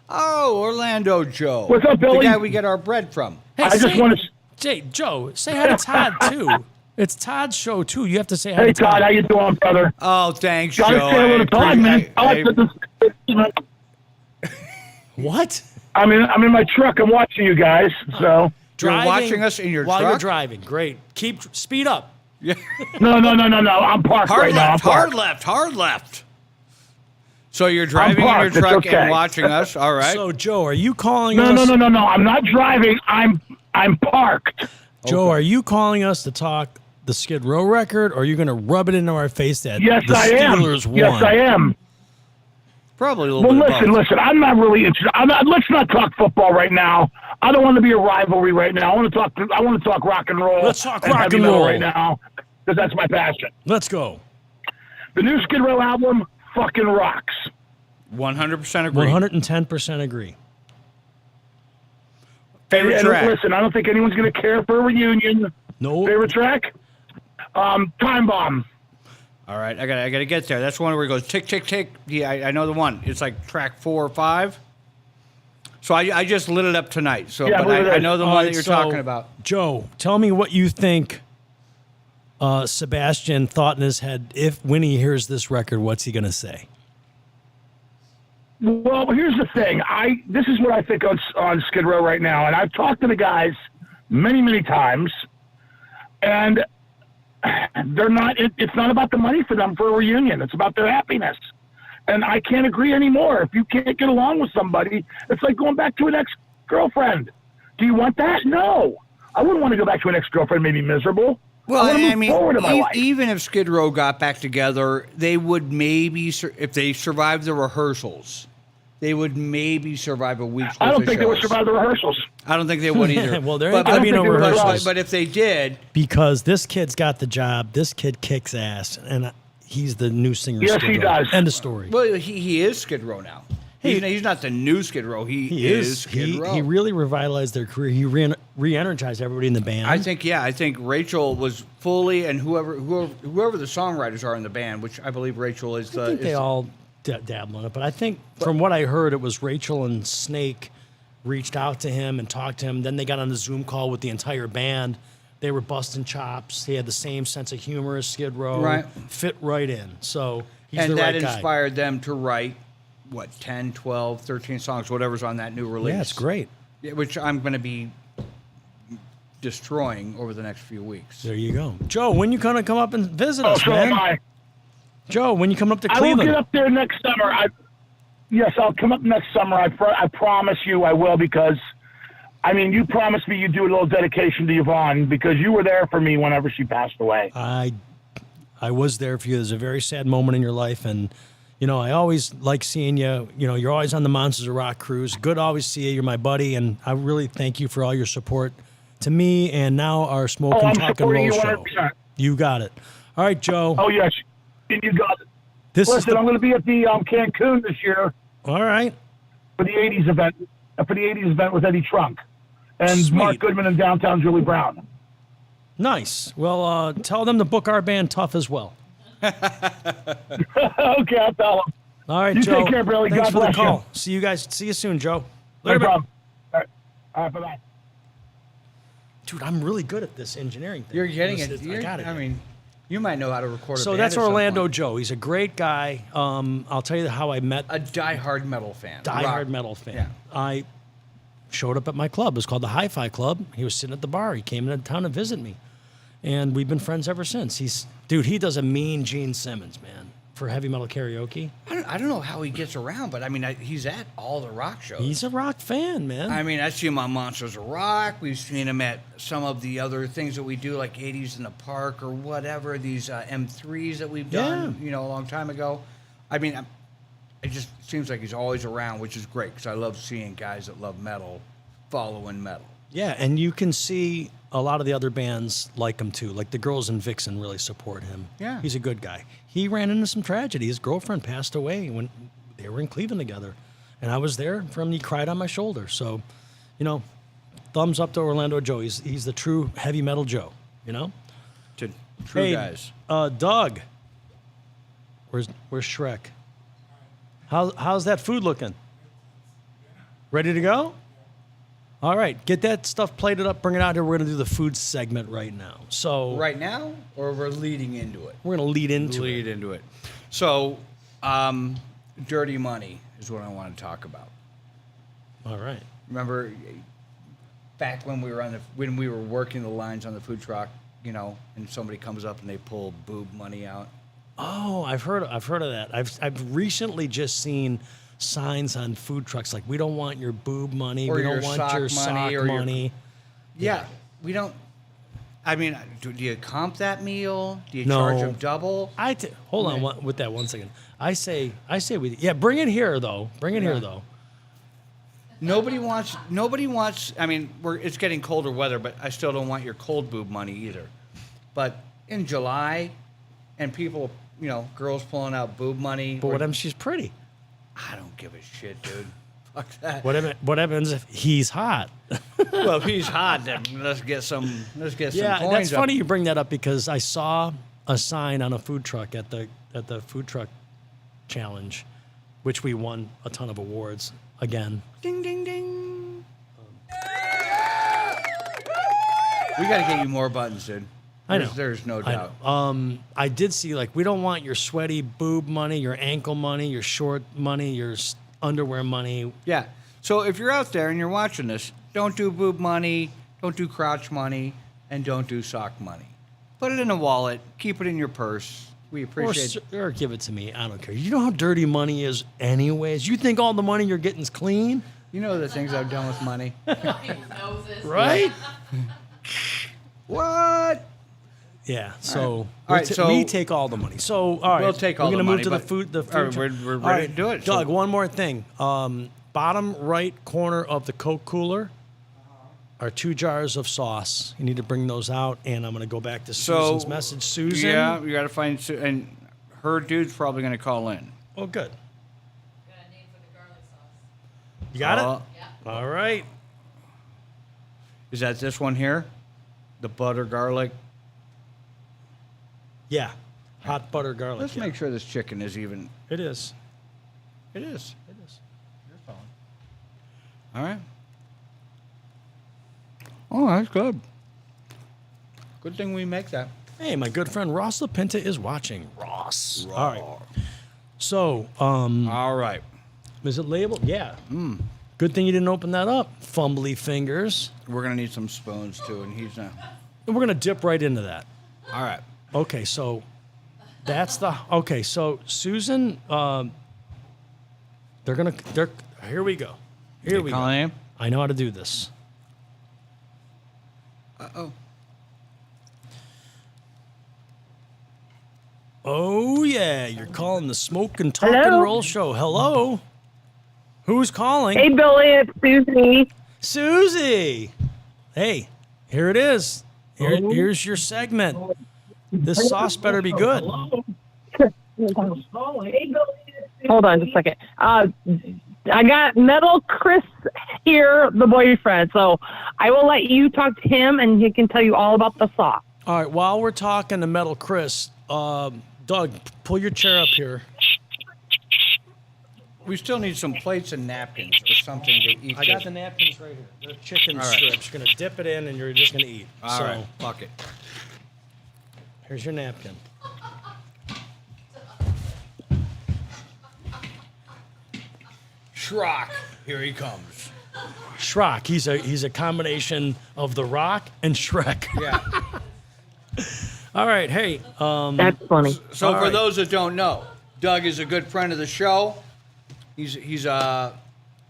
Speaker 3: Oh, Orlando Joe.
Speaker 5: What's up, Billy?
Speaker 3: The guy we get our bread from.
Speaker 2: Hey,
Speaker 5: I just want to.
Speaker 2: Joe, say hi to Todd, too. It's Todd's show, too. You have to say hi
Speaker 5: Hey,
Speaker 2: to Todd.
Speaker 5: Todd, how you doing, brother?
Speaker 3: Oh, thanks,
Speaker 5: Gotta
Speaker 3: Joe.
Speaker 5: say hello to Todd, man.
Speaker 3: I-
Speaker 2: What?
Speaker 5: I'm in my truck. I'm watching you guys. So
Speaker 3: You're watching us in your
Speaker 2: while
Speaker 3: truck?
Speaker 2: you're driving. Great. Speed up.
Speaker 5: no. I'm parked
Speaker 3: Hard
Speaker 5: right now. I'm
Speaker 3: left, hard
Speaker 5: parked.
Speaker 3: left, hard left. So you're driving in your
Speaker 5: parked. It's
Speaker 3: truck
Speaker 5: okay.
Speaker 3: and watching us. All right.
Speaker 2: So, Joe, are you calling
Speaker 5: No,
Speaker 2: us?
Speaker 5: no. I'm not driving. I'm parked.
Speaker 2: Joe, are you calling us to talk the Skid Row record, or are you going to rub it into our face that
Speaker 5: Yes,
Speaker 2: the
Speaker 5: I am.
Speaker 2: Steelers won?
Speaker 5: Yes, I am.
Speaker 3: Probably a little
Speaker 5: Well,
Speaker 3: bit of both.
Speaker 5: listen. I'm not really interested. Let's not talk football right now. I don't want to be a rivalry right now. I want to talk rock and roll.
Speaker 2: Let's talk
Speaker 5: and
Speaker 2: rock
Speaker 5: heavy
Speaker 2: and
Speaker 5: metal
Speaker 2: roll.
Speaker 5: right now, because that's my passion.
Speaker 2: Let's go.
Speaker 5: The new Skid Row album fucking rocks.
Speaker 3: 100% agree.
Speaker 2: 110% agree.
Speaker 3: Favorite
Speaker 5: And
Speaker 3: track?
Speaker 5: listen, I don't think anyone's going to care for a reunion.
Speaker 2: No.
Speaker 5: Favorite track? Time Bomb.
Speaker 3: All right, I gotta get there. That's one where it goes tick tick tick. Yeah, I know the one. It's like track 4 or 5. So I just lit it up tonight. So,
Speaker 5: Yeah,
Speaker 3: but
Speaker 5: lit it
Speaker 3: I
Speaker 5: up.
Speaker 3: know the
Speaker 2: All
Speaker 3: one
Speaker 2: right,
Speaker 3: that you're
Speaker 2: so,
Speaker 3: talking about.
Speaker 2: Joe, tell me what you think Sebastian thought in his head. When he hears this record, what's he going to say?
Speaker 5: Well, here's the thing. This is what I think on Skid Row right now, and I've talked to the guys many, many times, and they're not. It's not about the money for them for a reunion. It's about their happiness, and I can't agree anymore. If you can't get along with somebody, it's like going back to an ex-girlfriend. Do you want that? No, I wouldn't want to go back to an ex-girlfriend. Maybe miserable.
Speaker 3: Well,
Speaker 5: I,
Speaker 3: I mean,
Speaker 5: forward in my life.
Speaker 3: even if Skid Row got back together, they would maybe, if they survived the rehearsals, they would maybe survive a week's worth
Speaker 5: I don't
Speaker 3: of
Speaker 5: think they would
Speaker 3: shows.
Speaker 5: survive the rehearsals.
Speaker 3: I don't think they would either.
Speaker 2: Well, there
Speaker 3: But-
Speaker 2: ain't going to be
Speaker 5: I
Speaker 2: no
Speaker 5: don't think they would
Speaker 2: rehearsals.
Speaker 3: But if they did,
Speaker 2: Because this kid's got the job. This kid kicks ass, and he's the new singer. of
Speaker 5: Yes,
Speaker 2: Skid
Speaker 5: he
Speaker 2: Row.
Speaker 5: does.
Speaker 2: End of story.
Speaker 3: well, he is Skid Row now. He's not the new Skid Row. He is Skid Row.
Speaker 2: He really revitalized their career. He re-energized everybody in the band.
Speaker 3: I think Rachel was fully, and whoever the songwriters are in the band, which I believe Rachel is.
Speaker 2: I think they all dabble in it, but I think from what I heard, it was Rachel and Snake reached out to him and talked to him. Then they got on the Zoom call with the entire band. They were busting chops. He had the same sense of humor as Skid Row.
Speaker 3: Right.
Speaker 2: Fit right in. So he's
Speaker 3: and
Speaker 2: the
Speaker 3: that
Speaker 2: right guy.
Speaker 3: inspired them to write 10, 12, 13 songs, whatever's on that new release.
Speaker 2: Yeah, it's great.
Speaker 3: Yeah, which I'm going to be destroying over the next few weeks.
Speaker 2: There you go. Joe, when you gonna come up and visit us,
Speaker 5: So am
Speaker 2: man?
Speaker 5: I.
Speaker 2: Joe, when you coming up to
Speaker 5: I will
Speaker 2: Cleveland?
Speaker 5: get up there next summer. Yes, I'll come up next summer. I promise you I will, because, I mean, you promised me you'd do a little dedication to Yvonne, because you were there for me whenever she passed away.
Speaker 2: I was there for you. It was a very sad moment in your life, and I always like seeing you. You're always on the Monsters of Rock cruise. Good to always see you. You're my buddy, and I really thank you for all your support to me and now our Smokin'
Speaker 5: I'm
Speaker 2: Talk and
Speaker 5: supporting
Speaker 2: Roll
Speaker 5: you
Speaker 2: show.
Speaker 5: 100%.
Speaker 2: You got it. All right, Joe.
Speaker 5: Oh, yes, you got it.
Speaker 2: This is
Speaker 5: Listen, I'm going to be at the Cancun this year
Speaker 2: all right.
Speaker 5: for the 80s event. For the 80s event with Eddie Trunk and
Speaker 2: Sweet.
Speaker 5: Mark Goodman and downtown Julie Brown.
Speaker 2: Nice. Well, tell them to book our band Tough as well.
Speaker 5: Okay, I'll tell them.
Speaker 2: All right,
Speaker 5: You
Speaker 2: Joe.
Speaker 5: take care, Billy.
Speaker 2: Thanks
Speaker 5: God
Speaker 2: for the
Speaker 5: bless you.
Speaker 2: call. See you guys. See you soon, Joe.
Speaker 5: No
Speaker 2: Later, man.
Speaker 5: problem. All right, bye-bye.
Speaker 2: Dude, I'm really good at this engineering thing.
Speaker 3: You're getting
Speaker 2: This
Speaker 3: it.
Speaker 2: is- I got it.
Speaker 3: I mean, you might know how to record a
Speaker 2: So
Speaker 3: band
Speaker 2: that's
Speaker 3: at some
Speaker 2: Orlando
Speaker 3: point.
Speaker 2: Joe. He's a great guy. I'll tell you how I met
Speaker 3: A diehard metal fan.
Speaker 2: diehard
Speaker 3: Rock.
Speaker 2: metal fan.
Speaker 3: Yeah.
Speaker 2: I showed up at my club. It was called the Hi-Fi Club. He was sitting at the bar. He came into town to visit me, and we've been friends ever since. He does a mean Gene Simmons, man, for heavy metal karaoke.
Speaker 3: I don't know how he gets around, but I mean, he's at all the rock shows.
Speaker 2: He's a rock fan, man.
Speaker 3: I mean, I see him on Monsters of Rock. We've seen him at some of the other things that we do, like 80s in the Park or whatever, these M3s that we've done, a long time ago. I mean, it just seems like he's always around, which is great, because I love seeing guys that love metal following metal.
Speaker 2: Yeah, and you can see a lot of the other bands like him too. Like the Girls in Vixen really support him.
Speaker 3: Yeah.
Speaker 2: He's a good guy. He ran into some tragedy. His girlfriend passed away when they were in Cleveland together. And I was there from he cried on my shoulder. So, thumbs up to Orlando Joe. He's the true heavy metal Joe,
Speaker 3: To true
Speaker 2: Hey,
Speaker 3: guys.
Speaker 2: Doug. Where's Shrek? How's that food looking? Ready to go? All right, get that stuff plated up, bring it out here. We're going to do the food segment right now. So
Speaker 3: Right now, or we're leading into it?
Speaker 2: we're going to lead into it.
Speaker 3: Lead into it. So, dirty money is what I want to talk about.
Speaker 2: All right.
Speaker 3: Remember back when we were working the lines on the food truck, and somebody comes up and they pull boob money out.
Speaker 2: Oh, I've heard of that. I've recently just seen signs on food trucks like, we don't want your boob money,
Speaker 3: Or
Speaker 2: we don't
Speaker 3: your
Speaker 2: want
Speaker 3: sock
Speaker 2: your
Speaker 3: money,
Speaker 2: sock
Speaker 3: or your-
Speaker 2: money.
Speaker 3: Yeah, we don't. I mean, do you comp that meal? Do you
Speaker 2: No.
Speaker 3: charge them double?
Speaker 2: Hold on with that 1 second. I say bring it here though. Bring it here though.
Speaker 3: Nobody wants. I mean, it's getting colder weather, but I still don't want your cold boob money either. But in July, and people, girls pulling out boob money.
Speaker 2: But what happens? She's pretty.
Speaker 3: I don't give a shit, dude. Fuck that.
Speaker 2: What happens if he's hot?
Speaker 3: Well, if he's hot, then let's get some.
Speaker 2: Yeah,
Speaker 3: coins
Speaker 2: that's
Speaker 3: up.
Speaker 2: funny you bring that up because I saw a sign on a food truck at the food truck challenge, which we won a ton of awards again.
Speaker 3: Ding ding ding. We got to get you more buttons, dude.
Speaker 2: I know.
Speaker 3: There's no
Speaker 2: I
Speaker 3: doubt.
Speaker 2: know. I did see we don't want your sweaty boob money, your ankle money, your short money, your underwear money.
Speaker 3: Yeah. So if you're out there and you're watching this, don't do boob money, don't do crotch money, and don't do sock money. Put it in a wallet. Keep it in your purse. We appreciate.
Speaker 2: Or give it to me. I don't care. You know how dirty money is, anyways. You think all the money you're getting is clean,
Speaker 3: You know the things I've done with money.
Speaker 2: right?
Speaker 3: What?
Speaker 2: Yeah. So,
Speaker 3: All right, so-
Speaker 2: we take all the money. So all right,
Speaker 3: We'll take all
Speaker 2: we're
Speaker 3: the
Speaker 2: gonna
Speaker 3: money,
Speaker 2: move to the
Speaker 3: but-
Speaker 2: food. The
Speaker 3: all right,
Speaker 2: food.
Speaker 3: we're
Speaker 2: All
Speaker 3: ready to do it, so-
Speaker 2: Doug, one more thing. Bottom right corner of the Coke cooler are 2 jars of sauce. You need to bring those out, and I'm gonna go back to Susan's message. Susan.
Speaker 3: Yeah, you got to find and her dude's probably going to call in.
Speaker 2: Oh, good.
Speaker 4: Got a name for the garlic sauce.
Speaker 2: You got
Speaker 3: Uh,
Speaker 2: it.
Speaker 4: Yeah.
Speaker 2: All right.
Speaker 3: Is that this one here? The butter garlic.
Speaker 2: Yeah. Hot butter garlic.
Speaker 3: Let's
Speaker 2: yeah.
Speaker 3: make sure this chicken is even.
Speaker 2: It is.
Speaker 3: It is.
Speaker 2: It is.
Speaker 3: All right. Oh, that's good. Good thing we make that.
Speaker 2: Hey, my good friend Ross LaPinta is watching. Ross. All right. So,
Speaker 3: All right.
Speaker 2: is it labeled? Yeah. Good thing you didn't open that up. Fumbly fingers.
Speaker 3: We're going to need some spoons too, and he's not.
Speaker 2: And we're gonna dip right into that.
Speaker 3: All right.
Speaker 2: Okay, so that's the okay. So Susan, they're here we go. Here we go.
Speaker 3: Calling him?
Speaker 2: I know how to do this.
Speaker 3: Uh-oh.
Speaker 2: Oh yeah, you're calling the Smokin' Talk and
Speaker 6: Hello?
Speaker 2: Roll Show. Hello. Who's calling?
Speaker 6: Hey, Billy, it's Susie.
Speaker 2: Susie. Hey, here it is. Here's your segment. This sauce better be good.
Speaker 6: Hold on just a second. I got Metal Chris here, the boyfriend, so I will let you talk to him, and he can tell you all about the sauce.
Speaker 2: All right, while we're talking to Metal Chris, Doug, pull your chair up here.
Speaker 3: We still need some plates and napkins or something to eat.
Speaker 2: I got
Speaker 3: this.
Speaker 2: the napkins right here. They're chicken
Speaker 3: All right.
Speaker 2: strips. You're gonna dip it in, and you're just gonna eat.
Speaker 3: All
Speaker 2: so
Speaker 3: right. Fuck it.
Speaker 2: here's your napkin.
Speaker 3: Schrock. Here he comes.
Speaker 2: Shrek. He's a combination of The Rock and Shrek.
Speaker 3: Yeah.
Speaker 2: All right. Hey.
Speaker 6: That's funny.
Speaker 3: So
Speaker 2: All
Speaker 3: for
Speaker 2: right.
Speaker 3: those that don't know, Doug is a good friend of the show.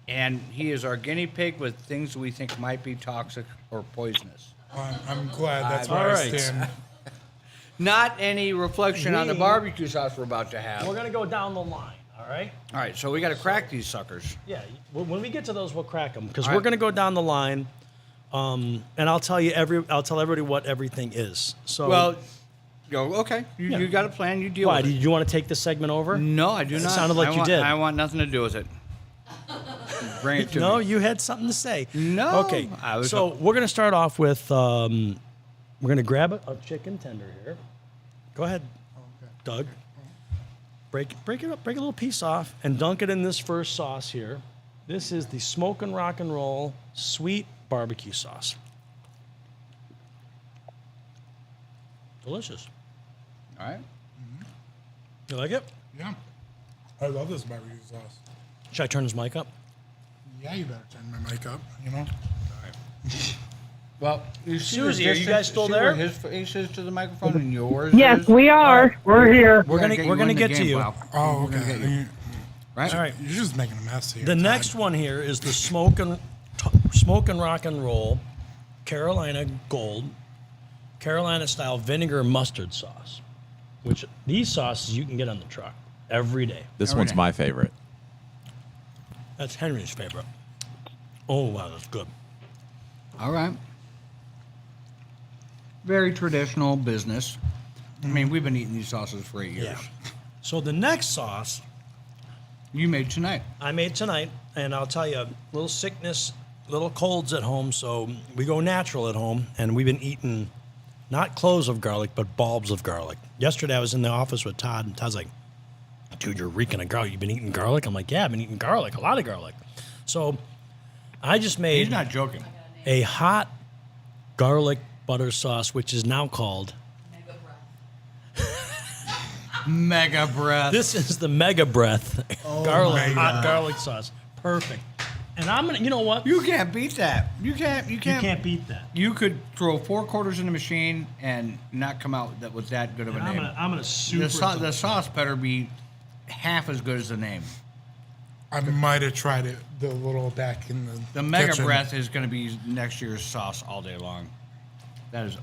Speaker 3: And he is our guinea pig with things we think might be toxic or poisonous.
Speaker 7: I'm glad that's
Speaker 2: All
Speaker 7: where
Speaker 2: right.
Speaker 7: I stand.
Speaker 3: Not any reflection on the barbecue sauce we're about to have.
Speaker 2: We're gonna go down the line. All right.
Speaker 3: All right, so we got to crack these suckers.
Speaker 2: Yeah. When we get to those, we'll crack them because
Speaker 3: All
Speaker 2: we're
Speaker 3: right.
Speaker 2: gonna go down the line. And I'll tell everybody what everything is. So.
Speaker 3: Well, okay.
Speaker 2: Yeah.
Speaker 3: You got a plan. You deal
Speaker 2: why?
Speaker 3: with
Speaker 2: Did
Speaker 3: it.
Speaker 2: you want to take this segment over?
Speaker 3: No, I do
Speaker 2: It
Speaker 3: not.
Speaker 2: sounded like you did.
Speaker 3: I want nothing to do with it. Bring it to
Speaker 2: No,
Speaker 3: me.
Speaker 2: you had something to say.
Speaker 3: No,
Speaker 2: Okay.
Speaker 3: I was-
Speaker 2: So we're gonna start off with we're gonna grab a chicken tender here. Go ahead, Doug. Break it up, break a little piece off, and dunk it in this first sauce here. This is the Smokin' Rock and Roll sweet barbecue sauce. Delicious.
Speaker 3: All right.
Speaker 2: You like it?
Speaker 7: Yeah. I love this barbecue sauce.
Speaker 2: Should I turn his mic up?
Speaker 7: Yeah, you better turn my mic up, you know?
Speaker 3: Well, you see the
Speaker 2: Susie, are you
Speaker 3: distance?
Speaker 2: guys still
Speaker 3: See
Speaker 2: there?
Speaker 3: where his face is to the microphone and yours
Speaker 6: Yes,
Speaker 3: is?
Speaker 6: we are. We're here.
Speaker 2: We're gonna get to you.
Speaker 7: Oh,
Speaker 3: We're gonna
Speaker 7: okay.
Speaker 3: get you. Right?
Speaker 2: All right.
Speaker 7: You're just making a mess here.
Speaker 2: The
Speaker 7: Todd.
Speaker 2: next one here is the Smokin' Rock and Roll Carolina Gold Carolina style vinegar mustard sauce, which these sauces you can get on the truck every day.
Speaker 8: This
Speaker 3: Every
Speaker 8: one's
Speaker 3: day.
Speaker 8: my favorite.
Speaker 2: That's Henry's favorite. Oh wow, that's good.
Speaker 3: All right. Very traditional business. I mean, we've been eating these sauces for 8 years.
Speaker 2: Yeah. So the next sauce
Speaker 3: You made tonight.
Speaker 2: I made tonight, and I'll tell you, little sickness, little colds at home, so we go natural at home, and we've been eating not cloves of garlic, but bulbs of garlic. Yesterday I was in the office with Todd, and Todd's like, dude, you're reeking of garlic. You've been eating garlic? I'm like, yeah, I've been eating garlic, a lot of garlic. So I just
Speaker 3: He's
Speaker 2: made
Speaker 3: not joking.
Speaker 2: a hot garlic butter sauce, which is now called,
Speaker 4: Mega breath.
Speaker 3: Mega breath.
Speaker 2: this is the Mega Breath garlic, hot garlic sauce. Perfect. And I'm going to, you know what?
Speaker 3: You can't beat that. You can't.
Speaker 2: You can't beat that.
Speaker 3: You could throw 4 quarters in the machine and not come out that with that good of a
Speaker 2: And
Speaker 3: name.
Speaker 2: I'm gonna super.
Speaker 3: The sauce better be half as good as the name.
Speaker 7: I might have tried it the little back in the.
Speaker 3: The Mega
Speaker 7: kitchen.
Speaker 3: Breath is going to be next year's sauce all day long. That is.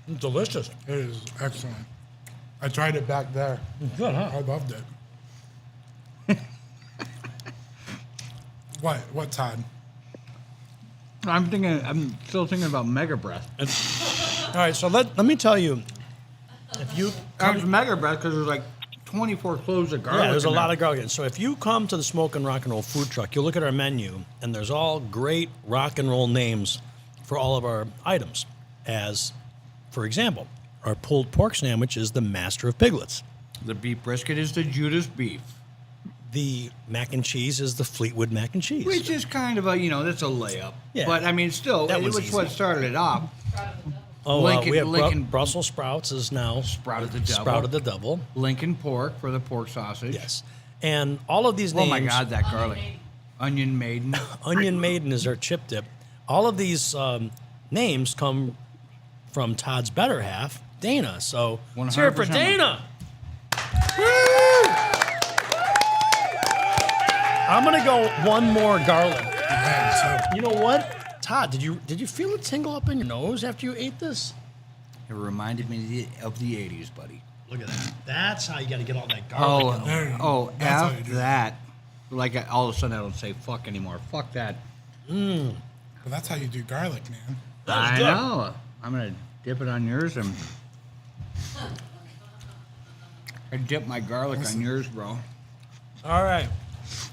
Speaker 2: It's delicious.
Speaker 7: It is excellent. I tried it back there.
Speaker 2: Good, huh?
Speaker 7: I loved it. What, Todd?
Speaker 3: I'm still thinking about Mega Breath.
Speaker 2: All right, so let me tell you, if you
Speaker 3: It's Mega Breath because there's like 24 cloves of garlic.
Speaker 2: yeah, there's a
Speaker 3: in
Speaker 2: lot
Speaker 3: there.
Speaker 2: of garlic. So if you come to the Smokin' Rock and Roll food truck, you'll look at our menu, and there's all great rock and roll names for all of our items. As, for example, our pulled pork sandwich is the Master of Piglets.
Speaker 3: The beef brisket is the Judas beef,
Speaker 2: The mac and cheese is the Fleetwood mac and cheese.
Speaker 3: which is kind of a that's a layup.
Speaker 2: Yeah.
Speaker 3: But I mean, still,
Speaker 2: That
Speaker 3: it
Speaker 2: was
Speaker 3: was what
Speaker 2: easy.
Speaker 3: started it off.
Speaker 2: oh,
Speaker 3: Lincoln-
Speaker 2: we have
Speaker 3: Lincoln-
Speaker 2: Brussels sprouts is now
Speaker 3: Sprouted the devil.
Speaker 2: Sprouted the devil.
Speaker 3: Lincoln pork for the pork sausage.
Speaker 2: Yes, and all of these
Speaker 3: Oh
Speaker 2: names.
Speaker 3: my God, that garlic. Onion maiden.
Speaker 2: Onion Maiden is our chip dip. All of these names come from Todd's better half, Dana. So let's hear it for
Speaker 3: 100%.
Speaker 2: Dana. I'm gonna go one more garlic.
Speaker 7: Man, so
Speaker 2: You know what, Todd? Did you feel it tingle up in your nose after you ate this?
Speaker 3: It reminded me of the 80s, buddy.
Speaker 2: Look at that. That's how you got to get all that garlic. in there.
Speaker 7: there you go.
Speaker 3: Oh,
Speaker 7: That's how you
Speaker 3: F
Speaker 7: do it.
Speaker 3: that. Like all of a sudden I don't say fuck anymore. Fuck that.
Speaker 7: Well, that's how you do garlic, man.
Speaker 2: That was
Speaker 3: I
Speaker 2: good.
Speaker 3: know. I'm gonna dip it on yours and I dip my garlic on yours, bro.
Speaker 2: All right.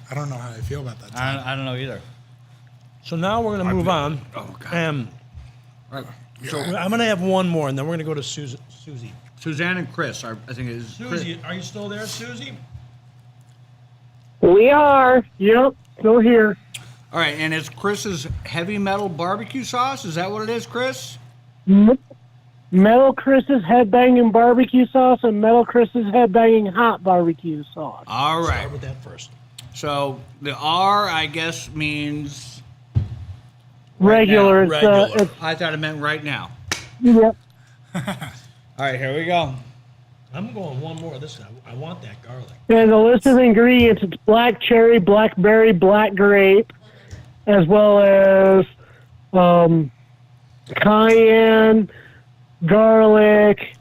Speaker 7: I don't know how I feel about that. Todd.
Speaker 3: I don't know either.
Speaker 2: So now we're gonna move on.
Speaker 3: Oh God.
Speaker 2: And
Speaker 3: Right. So
Speaker 2: I'm gonna have one more, and then we're gonna go to Susie.
Speaker 3: Suzanne and Chris, I think it is.
Speaker 2: Susie, are you still there, Susie?
Speaker 6: We are. Yep, still here.
Speaker 3: All right, and it's Chris's heavy metal barbecue sauce. Is that what it is, Chris?
Speaker 6: Metal Chris's headbanging barbecue sauce and Metal Chris's headbanging hot barbecue sauce.
Speaker 3: All right.
Speaker 2: Start with that first.
Speaker 3: So the R, I guess, means.
Speaker 6: Regular.
Speaker 2: now,
Speaker 6: It's,
Speaker 2: regular.
Speaker 6: it's
Speaker 3: I thought it meant right now.
Speaker 6: yep.
Speaker 3: All right, here we go.
Speaker 2: I'm going one more of this. I want that garlic.
Speaker 6: And the list of ingredients: it's black cherry, blackberry, black grape, as well as cayenne, garlic,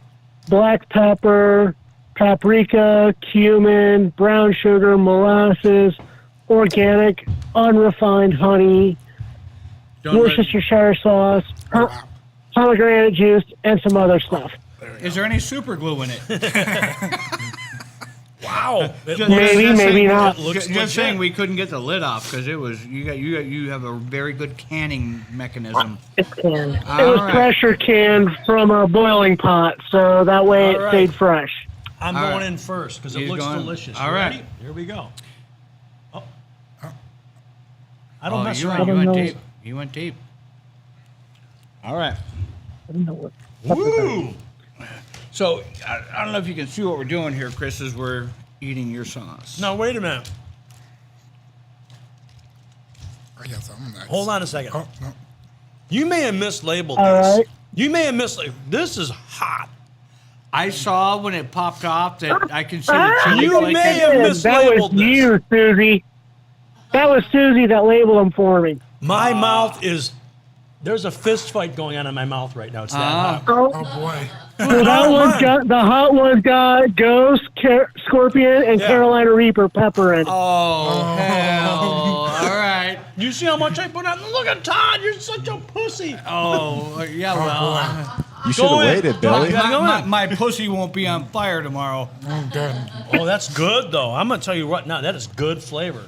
Speaker 6: black pepper, paprika, cumin, brown sugar, molasses, organic, unrefined honey,
Speaker 3: Don't let-
Speaker 6: Worcestershire sauce, pomegranate juice, and some other stuff.
Speaker 3: is there any super glue in it?
Speaker 2: Wow.
Speaker 6: Maybe, maybe not.
Speaker 2: It looks
Speaker 3: Just
Speaker 2: legit.
Speaker 3: saying, we couldn't get the lid off because it was you have a very good canning mechanism.
Speaker 6: It's canned. It
Speaker 3: All
Speaker 6: was
Speaker 3: right.
Speaker 6: pressure canned from a boiling pot, so that way
Speaker 2: All
Speaker 6: it
Speaker 2: right.
Speaker 6: stayed fresh.
Speaker 2: I'm
Speaker 3: All
Speaker 2: going
Speaker 3: right.
Speaker 2: in first because it
Speaker 3: He's
Speaker 2: looks
Speaker 3: going-
Speaker 2: delicious.
Speaker 3: all
Speaker 2: You
Speaker 3: right.
Speaker 2: ready? Here we go. Oh. I don't mess
Speaker 3: you
Speaker 2: around.
Speaker 3: went
Speaker 6: know.
Speaker 3: deep. You went deep. All right.
Speaker 2: Woo!
Speaker 3: So I don't know if you can see what we're doing here, Chris, as we're eating your sauce.
Speaker 2: Now wait a minute.
Speaker 7: I got something next.
Speaker 2: Hold on a second.
Speaker 7: Oh, no.
Speaker 2: You may have mislabeled
Speaker 6: All
Speaker 2: this.
Speaker 6: right.
Speaker 2: You may have mislabeled. This is hot.
Speaker 3: I saw when it popped off that I can see the chili
Speaker 2: You
Speaker 3: flake.
Speaker 2: may have
Speaker 6: That was
Speaker 2: mislabeled this.
Speaker 6: you, Susie. That was Susie that labeled them for me.
Speaker 2: My mouth is. There's a fist fight going on in my mouth right now. It's that hot.
Speaker 6: Oh,
Speaker 7: Oh boy.
Speaker 6: so that one's got the hot one's got Ghost, Scorpion, and
Speaker 2: Yeah.
Speaker 6: Carolina Reaper pepper in it.
Speaker 3: Oh, hell. All right.
Speaker 2: You see how much I put on? Look at Todd. You're such a pussy.
Speaker 3: Oh, yeah,
Speaker 7: Oh
Speaker 3: well.
Speaker 7: boy.
Speaker 8: You should have
Speaker 2: in.
Speaker 8: waited,
Speaker 2: Go
Speaker 8: Billy.
Speaker 2: on, gotta go in.
Speaker 3: My pussy won't be on fire tomorrow.
Speaker 7: Oh good.
Speaker 2: Oh, that's good though. I'm gonna tell you right now, that is good flavor.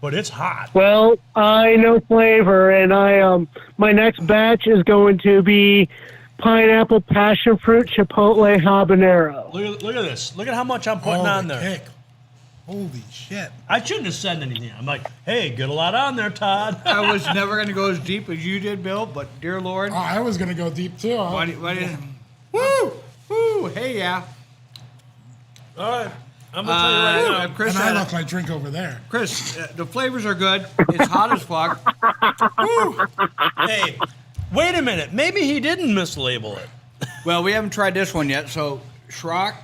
Speaker 2: But it's hot.
Speaker 6: Well, I know flavor, and my next batch is going to be pineapple passion fruit chipotle habanero.
Speaker 2: Look at this. Look at how much I'm putting
Speaker 7: Oh,
Speaker 2: on
Speaker 7: the
Speaker 2: there.
Speaker 7: kick. Holy shit.
Speaker 2: I shouldn't have said anything. I'm like, hey, get a lot on there, Todd.
Speaker 3: I was never going to go as deep as you did, Bill, but dear Lord.
Speaker 7: Oh, I was gonna go deep too. Huh?
Speaker 3: Why did, woo! Woo! Hey, yeah.
Speaker 2: All right. I'm gonna tell you right now.
Speaker 3: Chris,
Speaker 7: And I left my drink over there.
Speaker 3: Chris, the flavors are good. It's hot as fuck.
Speaker 2: Hey, wait a minute. Maybe he didn't mislabel it.
Speaker 3: Well, we haven't tried this one yet, so Schrock.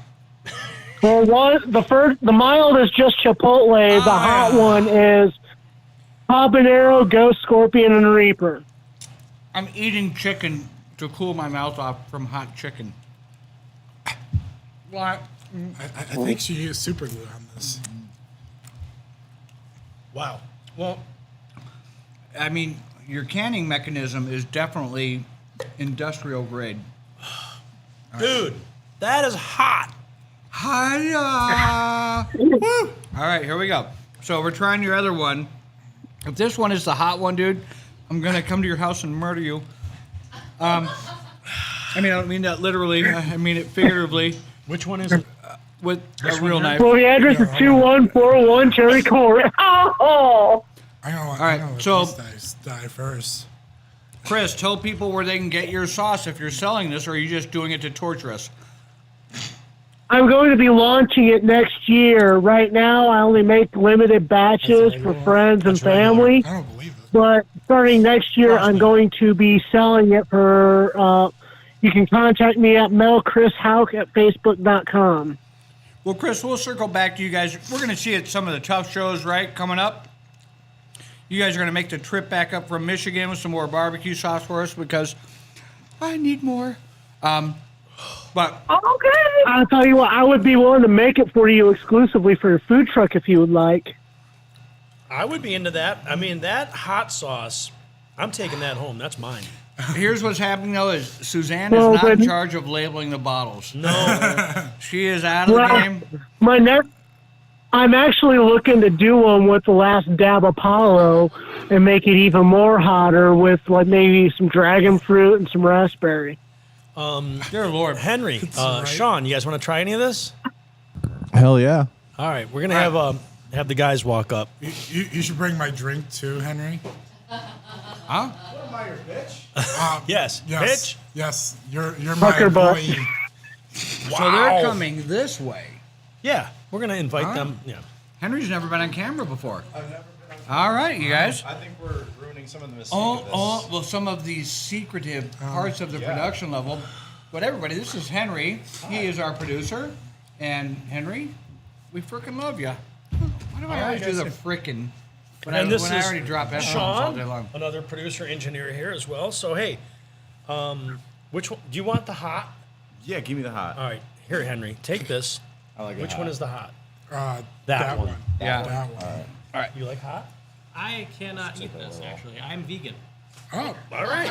Speaker 6: Well, the mild is just chipotle. The hot one is habanero, Ghost, Scorpion, and Reaper.
Speaker 3: I'm eating chicken to cool my mouth off from hot chicken. What?
Speaker 7: I think she used super glue on this.
Speaker 2: Wow. Well,
Speaker 3: I mean, your canning mechanism is definitely industrial grade.
Speaker 2: dude, that is hot.
Speaker 3: Hiya! Woo! All right, here we go. So we're trying your other one. If this one is the hot one, dude, I'm gonna come to your house and murder you. I mean, I don't mean that literally. I mean it figuratively.
Speaker 2: Which one is it?
Speaker 3: With a real knife.
Speaker 6: Well, the address is 2141 Cherry Court. Oh!
Speaker 7: I know.
Speaker 3: All right,
Speaker 7: I know
Speaker 3: so-
Speaker 7: these die first.
Speaker 3: Chris, tell people where they can get your sauce if you're selling this, or are you just doing it to torture us?
Speaker 6: I'm going to be launching it next year. Right now, I only make limited batches for friends and
Speaker 7: That's regular.
Speaker 6: family.
Speaker 7: I don't believe it.
Speaker 6: But starting next year, I'm going to be selling it for. You can contact me at melchrishauk@facebook.com.
Speaker 3: Well, Chris, we'll circle back to you guys. We're going to see at some of the tough shows, right, coming up. You guys are going to make the trip back up from Michigan with some more barbecue sauce for us because I need more. But
Speaker 6: Okay. I'll tell you what, I would be willing to make it for you exclusively for your food truck if you would like.
Speaker 2: I would be into that. I mean, that hot sauce, I'm taking that home. That's mine.
Speaker 3: here's what's happening, though, is Suzanne
Speaker 6: Well,
Speaker 3: is not in
Speaker 6: then-
Speaker 3: charge of labeling the bottles.
Speaker 2: No.
Speaker 3: She is out of the
Speaker 6: Well,
Speaker 3: game.
Speaker 6: my next, I'm actually looking to do one with the last Dab Apollo and make it even more hotter with like maybe some dragon fruit and some raspberry.
Speaker 3: Dear Lord.
Speaker 2: Henry,
Speaker 7: right.
Speaker 2: Sean, you guys want to try any of this?
Speaker 8: Hell yeah.
Speaker 2: All right, we're gonna have the guys walk up.
Speaker 7: You should bring my drink too, Henry.
Speaker 3: Huh?
Speaker 2: Yes,
Speaker 7: Yes.
Speaker 2: bitch.
Speaker 7: Yes. You're my
Speaker 6: Fucker butt.
Speaker 7: employee.
Speaker 3: So they're coming this way.
Speaker 2: Yeah, we're gonna invite them. Yeah.
Speaker 3: Henry's never been on camera before. All right, you guys.
Speaker 8: I think we're ruining some of the mistakes
Speaker 3: Well, some of these secretive parts of the production level. But everybody, this is Henry. He is our producer. And Henry, we frickin' love you. Why do I always do the frickin' when I already drop F-bombs all day
Speaker 2: Sean,
Speaker 3: long?
Speaker 2: another producer engineer here as well. So hey, which one do you want? The hot?
Speaker 8: Yeah, give me the hot.
Speaker 2: All right, here, Henry, take this.
Speaker 8: I like it
Speaker 2: Which
Speaker 8: hot.
Speaker 2: one is the hot?
Speaker 7: That one.
Speaker 3: Yeah.
Speaker 7: That one.
Speaker 2: You like hot?
Speaker 9: I cannot eat this, actually. I'm vegan.
Speaker 7: Oh,
Speaker 2: All right.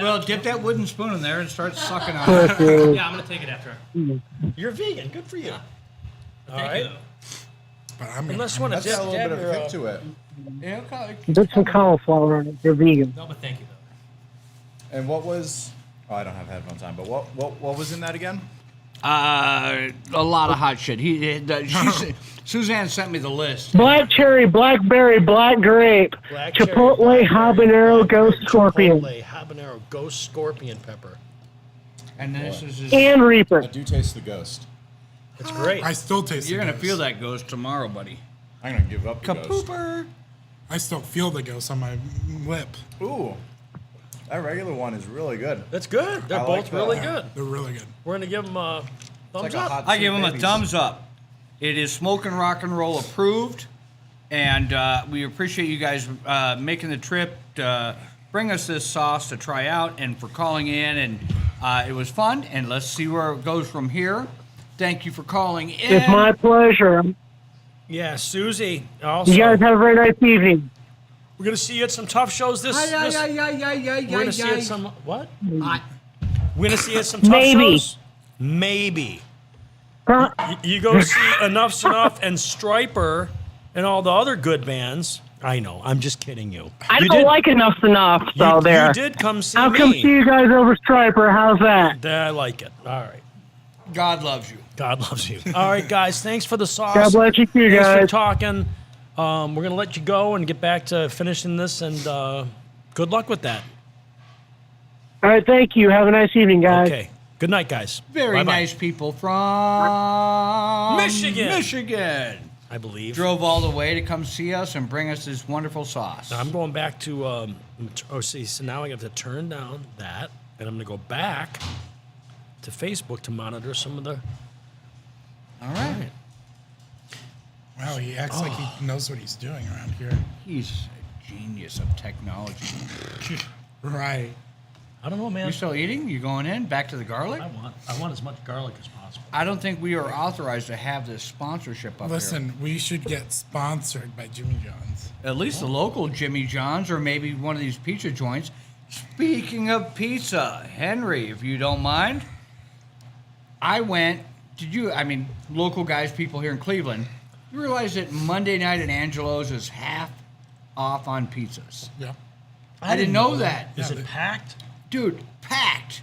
Speaker 3: Well, dip that wooden spoon in there and start sucking on it.
Speaker 9: Yeah, I'm going to take it after.
Speaker 2: You're vegan. Good for you. All
Speaker 9: Thank
Speaker 2: right.
Speaker 9: you, though.
Speaker 7: but I'm
Speaker 2: Unless you want to
Speaker 8: That's got a little bit of
Speaker 2: your,
Speaker 8: kick to it.
Speaker 3: Yeah, okay.
Speaker 6: Put some cauliflower on it. They're vegan.
Speaker 9: No, but thank you, though.
Speaker 8: And what was? Oh, I don't have headphones on. But what was in that again?
Speaker 3: A lot of hot shit. Suzanne sent me the list.
Speaker 6: Black cherry, blackberry, black grape,
Speaker 2: Black cherry,
Speaker 6: chipotle,
Speaker 2: blackberry,
Speaker 6: habanero, ghost scorpion,
Speaker 2: Chipotle, habanero, ghost scorpion pepper.
Speaker 3: And then this is just,
Speaker 6: and reaper.
Speaker 8: I do taste the ghost.
Speaker 2: It's great.
Speaker 7: I still taste
Speaker 3: you're
Speaker 7: the
Speaker 3: going to
Speaker 7: ghost.
Speaker 3: feel that ghost tomorrow, buddy.
Speaker 8: I'm gonna give up the ghost.
Speaker 3: Kapooper.
Speaker 7: I still feel the ghost on my lip.
Speaker 8: Ooh. That regular one is really good.
Speaker 2: That's good. They're
Speaker 8: I
Speaker 2: both
Speaker 8: like that.
Speaker 2: really good.
Speaker 7: They're really good.
Speaker 2: We're gonna give them a thumbs
Speaker 8: like a
Speaker 2: up.
Speaker 8: hot
Speaker 3: I give
Speaker 8: soup
Speaker 3: them a
Speaker 8: babies.
Speaker 3: thumbs up. It is Smokin' Rock and Roll approved, and we appreciate you guys making the trip to bring us this sauce to try out, and for calling in, and it was fun. And let's see where it goes from here. Thank you for calling in.
Speaker 6: It's my pleasure.
Speaker 2: Yeah, Susie. Also,
Speaker 6: You guys have a very nice evening.
Speaker 2: we're gonna see you at some tough shows this.
Speaker 3: Ay,
Speaker 2: this
Speaker 3: ay, ay, ay, ay, ay,
Speaker 2: we're gonna see you
Speaker 3: ay.
Speaker 2: at some what?
Speaker 3: I-
Speaker 2: We're gonna see you at some tough
Speaker 6: Maybe.
Speaker 2: shows. Maybe.
Speaker 6: Huh?
Speaker 2: You go see Enough's Enough and Striper and all the other good bands. I know. I'm just kidding you.
Speaker 6: I
Speaker 2: You
Speaker 6: don't
Speaker 2: did-
Speaker 6: like Enough's Enough, so there.
Speaker 2: You did come see
Speaker 6: I'll
Speaker 2: me.
Speaker 6: come see you guys over Striper. How's that?
Speaker 2: I like it. All right.
Speaker 3: God loves you.
Speaker 2: God loves you. All right, guys. Thanks for the sauce.
Speaker 6: God bless you too,
Speaker 2: Thanks for
Speaker 6: guys.
Speaker 2: talking. We're going to let you go and get back to finishing this, and good luck with that.
Speaker 6: All right, thank you. Have a nice evening, guys.
Speaker 2: Okay. Good night, guys.
Speaker 3: Very
Speaker 2: Bye-bye.
Speaker 3: nice people from
Speaker 2: Michigan.
Speaker 3: Michigan.
Speaker 2: I believe.
Speaker 3: Drove all the way to come see us and bring us this wonderful sauce.
Speaker 2: I'm going back to, see, so now I have to turn down that, and I'm going to go back to Facebook to monitor some of the.
Speaker 3: All right.
Speaker 7: Wow, he acts like he knows what he's doing around here.
Speaker 3: He's a genius of technology.
Speaker 7: Right.
Speaker 2: I don't know, man.
Speaker 3: You still eating? You going in? Back to the garlic?
Speaker 2: I want as much garlic as possible.
Speaker 3: I don't think we are authorized to have this sponsorship up
Speaker 7: Listen, we should get sponsored by Jimmy John's.
Speaker 3: here. At least the local Jimmy John's or maybe one of these pizza joints. Speaking of pizza, Henry, if you don't mind, I went. Local guys, people here in Cleveland, you realize that Monday night at Angelo's is half off on pizzas.
Speaker 7: Yeah.
Speaker 3: I didn't know that.
Speaker 2: Is
Speaker 7: Yeah,
Speaker 2: it packed?
Speaker 3: Dude, packed.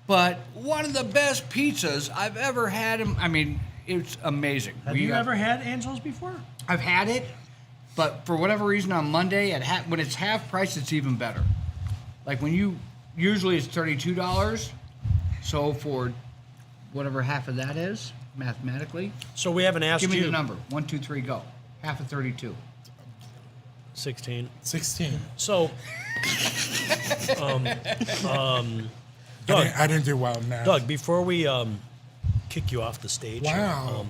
Speaker 3: But one of the best pizzas I've ever had. It's amazing.
Speaker 2: Have you ever had Angelo's before?
Speaker 3: I've had it, but for whatever reason on Monday, when it's half price, it's even better. Like usually it's $32, so for whatever half of that is, mathematically,
Speaker 2: So we haven't asked
Speaker 3: give me
Speaker 2: you.
Speaker 3: the number. 1, 2, 3, go. Half of 32.
Speaker 2: 16.
Speaker 7: 16.
Speaker 2: So, Doug,
Speaker 7: I didn't do well in math.
Speaker 2: Doug, before we kick you off the stage,
Speaker 7: Wow.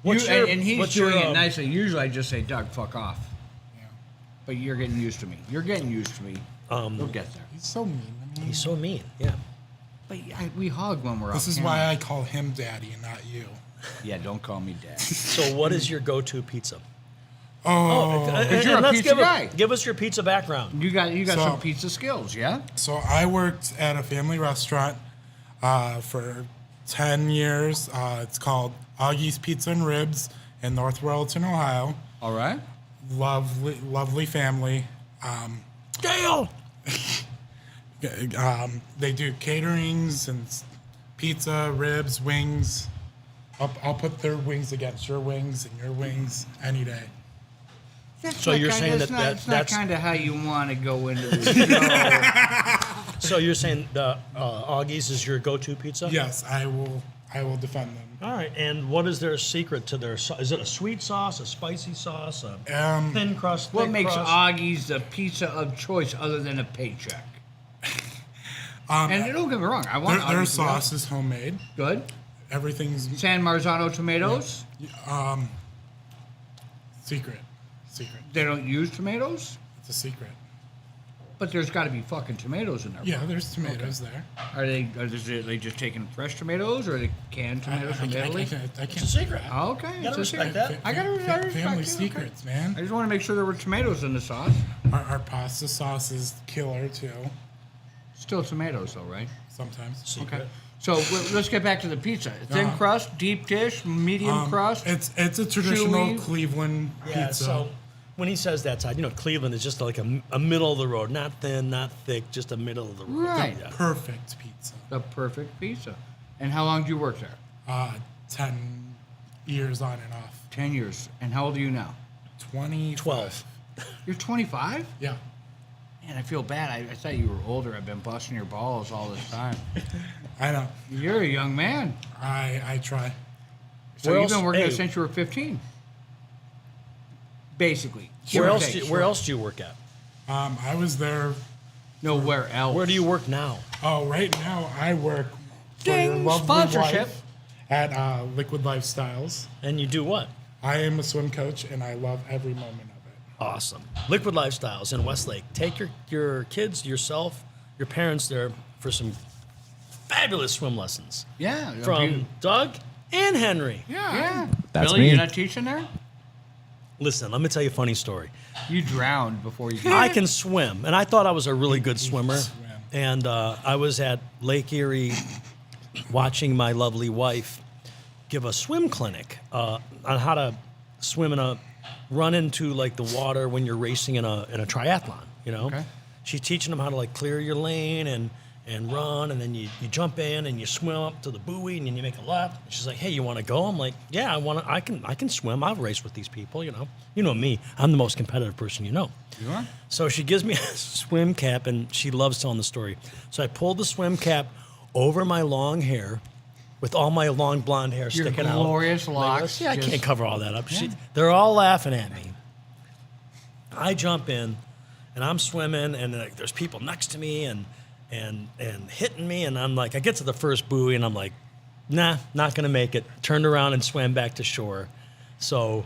Speaker 2: what's your,
Speaker 3: And he's
Speaker 2: what's
Speaker 3: doing
Speaker 2: your,
Speaker 3: it nicely. Usually I just say, Doug, fuck off. But you're getting used to me. You're getting used to me. We'll get there.
Speaker 7: He's so mean to me.
Speaker 2: He's so mean. Yeah.
Speaker 3: But we hug when we're
Speaker 7: This
Speaker 3: off
Speaker 7: is
Speaker 3: camera.
Speaker 7: why I call him daddy and not you.
Speaker 3: Yeah, don't call me dad.
Speaker 2: So, what is your go-to pizza?
Speaker 7: Oh,
Speaker 3: But you're a
Speaker 2: let's
Speaker 3: pizza
Speaker 2: give
Speaker 3: guy.
Speaker 2: Give us your pizza background.
Speaker 3: You got
Speaker 7: So-
Speaker 3: some pizza skills, yeah?
Speaker 7: so I worked at a family restaurant for 10 years. It's called Augie's Pizza and Ribs in North Royalton, Ohio.
Speaker 3: All right.
Speaker 7: Lovely, lovely family.
Speaker 2: Dale!
Speaker 7: They do caterings and pizza, ribs, wings. I'll put their wings against your wings and your wings any day.
Speaker 2: So you're saying
Speaker 3: that's
Speaker 2: that's
Speaker 3: not kind of how you want to go into this show.
Speaker 2: so you're saying the Augie's is your go-to pizza?
Speaker 7: Yes, I will defend them.
Speaker 2: All right. And what is their secret to their sauce? Is it a sweet sauce, a spicy sauce, a thin crust?
Speaker 3: What
Speaker 2: thick
Speaker 3: makes
Speaker 2: crust?
Speaker 3: Augie's the pizza of choice other than a paycheck? And don't get me wrong, I want
Speaker 7: Their
Speaker 3: Augie's to be
Speaker 7: sauce is homemade.
Speaker 3: good.
Speaker 7: Everything's
Speaker 3: San Marzano tomatoes.
Speaker 7: secret.
Speaker 3: They don't use tomatoes,
Speaker 7: It's a secret.
Speaker 3: but there's got to be fucking tomatoes in there.
Speaker 7: Yeah, there's tomatoes there.
Speaker 3: Are they just taking fresh tomatoes or are they canned tomatoes from Italy?
Speaker 7: I can't.
Speaker 2: It's a secret.
Speaker 3: Oh, okay,
Speaker 2: gotta
Speaker 3: it's a
Speaker 2: respect
Speaker 3: secret.
Speaker 2: that.
Speaker 3: I gotta respect
Speaker 7: Family
Speaker 3: it, okay.
Speaker 7: secrets, man.
Speaker 3: I just want to make sure there were tomatoes in the sauce.
Speaker 7: Our pasta sauce is killer too.
Speaker 3: Still tomatoes, though, right?
Speaker 7: Sometimes.
Speaker 2: Secret.
Speaker 3: Okay. So let's get back to the pizza. Thin crust, deep dish, medium crust.
Speaker 7: It's a traditional
Speaker 3: chewy.
Speaker 7: Cleveland
Speaker 2: Yeah.
Speaker 7: pizza.
Speaker 2: So when he says that side, Cleveland is just like a middle of the road, not thin, not thick, just a middle of the road.
Speaker 3: Right.
Speaker 2: Yeah.
Speaker 7: Perfect pizza.
Speaker 3: The perfect pizza. And how long do you work there?
Speaker 7: 10 years on and off.
Speaker 3: 10 years. And how old are you now?
Speaker 7: 20.
Speaker 2: 12.
Speaker 3: You're 25?
Speaker 7: Yeah.
Speaker 3: Man, I feel bad. I thought you were older. I've been busting your balls all this time.
Speaker 7: I know.
Speaker 3: You're a young man.
Speaker 7: I try.
Speaker 3: So
Speaker 2: Where
Speaker 3: you've been
Speaker 2: else-
Speaker 3: working
Speaker 2: hey.
Speaker 3: there since you were 15. Basically.
Speaker 2: Where else do you work at?
Speaker 7: I was there
Speaker 3: No, where else?
Speaker 2: Where do you work now?
Speaker 7: Oh, right now I work for
Speaker 3: Ding,
Speaker 7: your lovely
Speaker 3: sponsorship.
Speaker 7: wife at Liquid Lifestyles.
Speaker 2: And you do what?
Speaker 7: I am a swim coach, and I love every moment of it.
Speaker 2: Awesome. Liquid Lifestyles in Westlake. Take your kids, yourself, your parents there for some fabulous swim lessons.
Speaker 3: Yeah.
Speaker 2: From Doug and Henry.
Speaker 3: Yeah.
Speaker 8: That's
Speaker 3: Billy,
Speaker 8: me.
Speaker 3: you're not teaching there?
Speaker 2: Listen, let me tell you a funny story.
Speaker 3: You drowned before you
Speaker 2: I can swim, and I thought I was a really good swimmer.
Speaker 7: swim.
Speaker 2: And I was at Lake Erie watching my lovely wife give a swim clinic on how to swim run into like the water when you're racing in a triathlon. You know,
Speaker 3: Okay.
Speaker 2: she's teaching them how to like clear your lane and run, and then you jump in and you swim up to the buoy and then you make a left. And she's like, "Hey, you want to go?" I'm like, "Yeah, I can swim. I've raced with these people. You know me. I'm the most competitive person you know."
Speaker 3: You are?
Speaker 2: So she gives me a swim cap, and she loves telling the story. So I pulled the swim cap over my long hair, with all my long blonde hair
Speaker 3: Your
Speaker 2: sticking out.
Speaker 3: glorious
Speaker 2: Like
Speaker 3: locks
Speaker 2: this. Yeah, I
Speaker 3: just-
Speaker 2: can't cover all that up. They're all laughing at me. I jump in, and I'm swimming, and like, there's people next to me, and hitting me, and I'm like, I get to the first buoy, and I'm like, nah, not gonna make it. Turned around and swam back to shore. So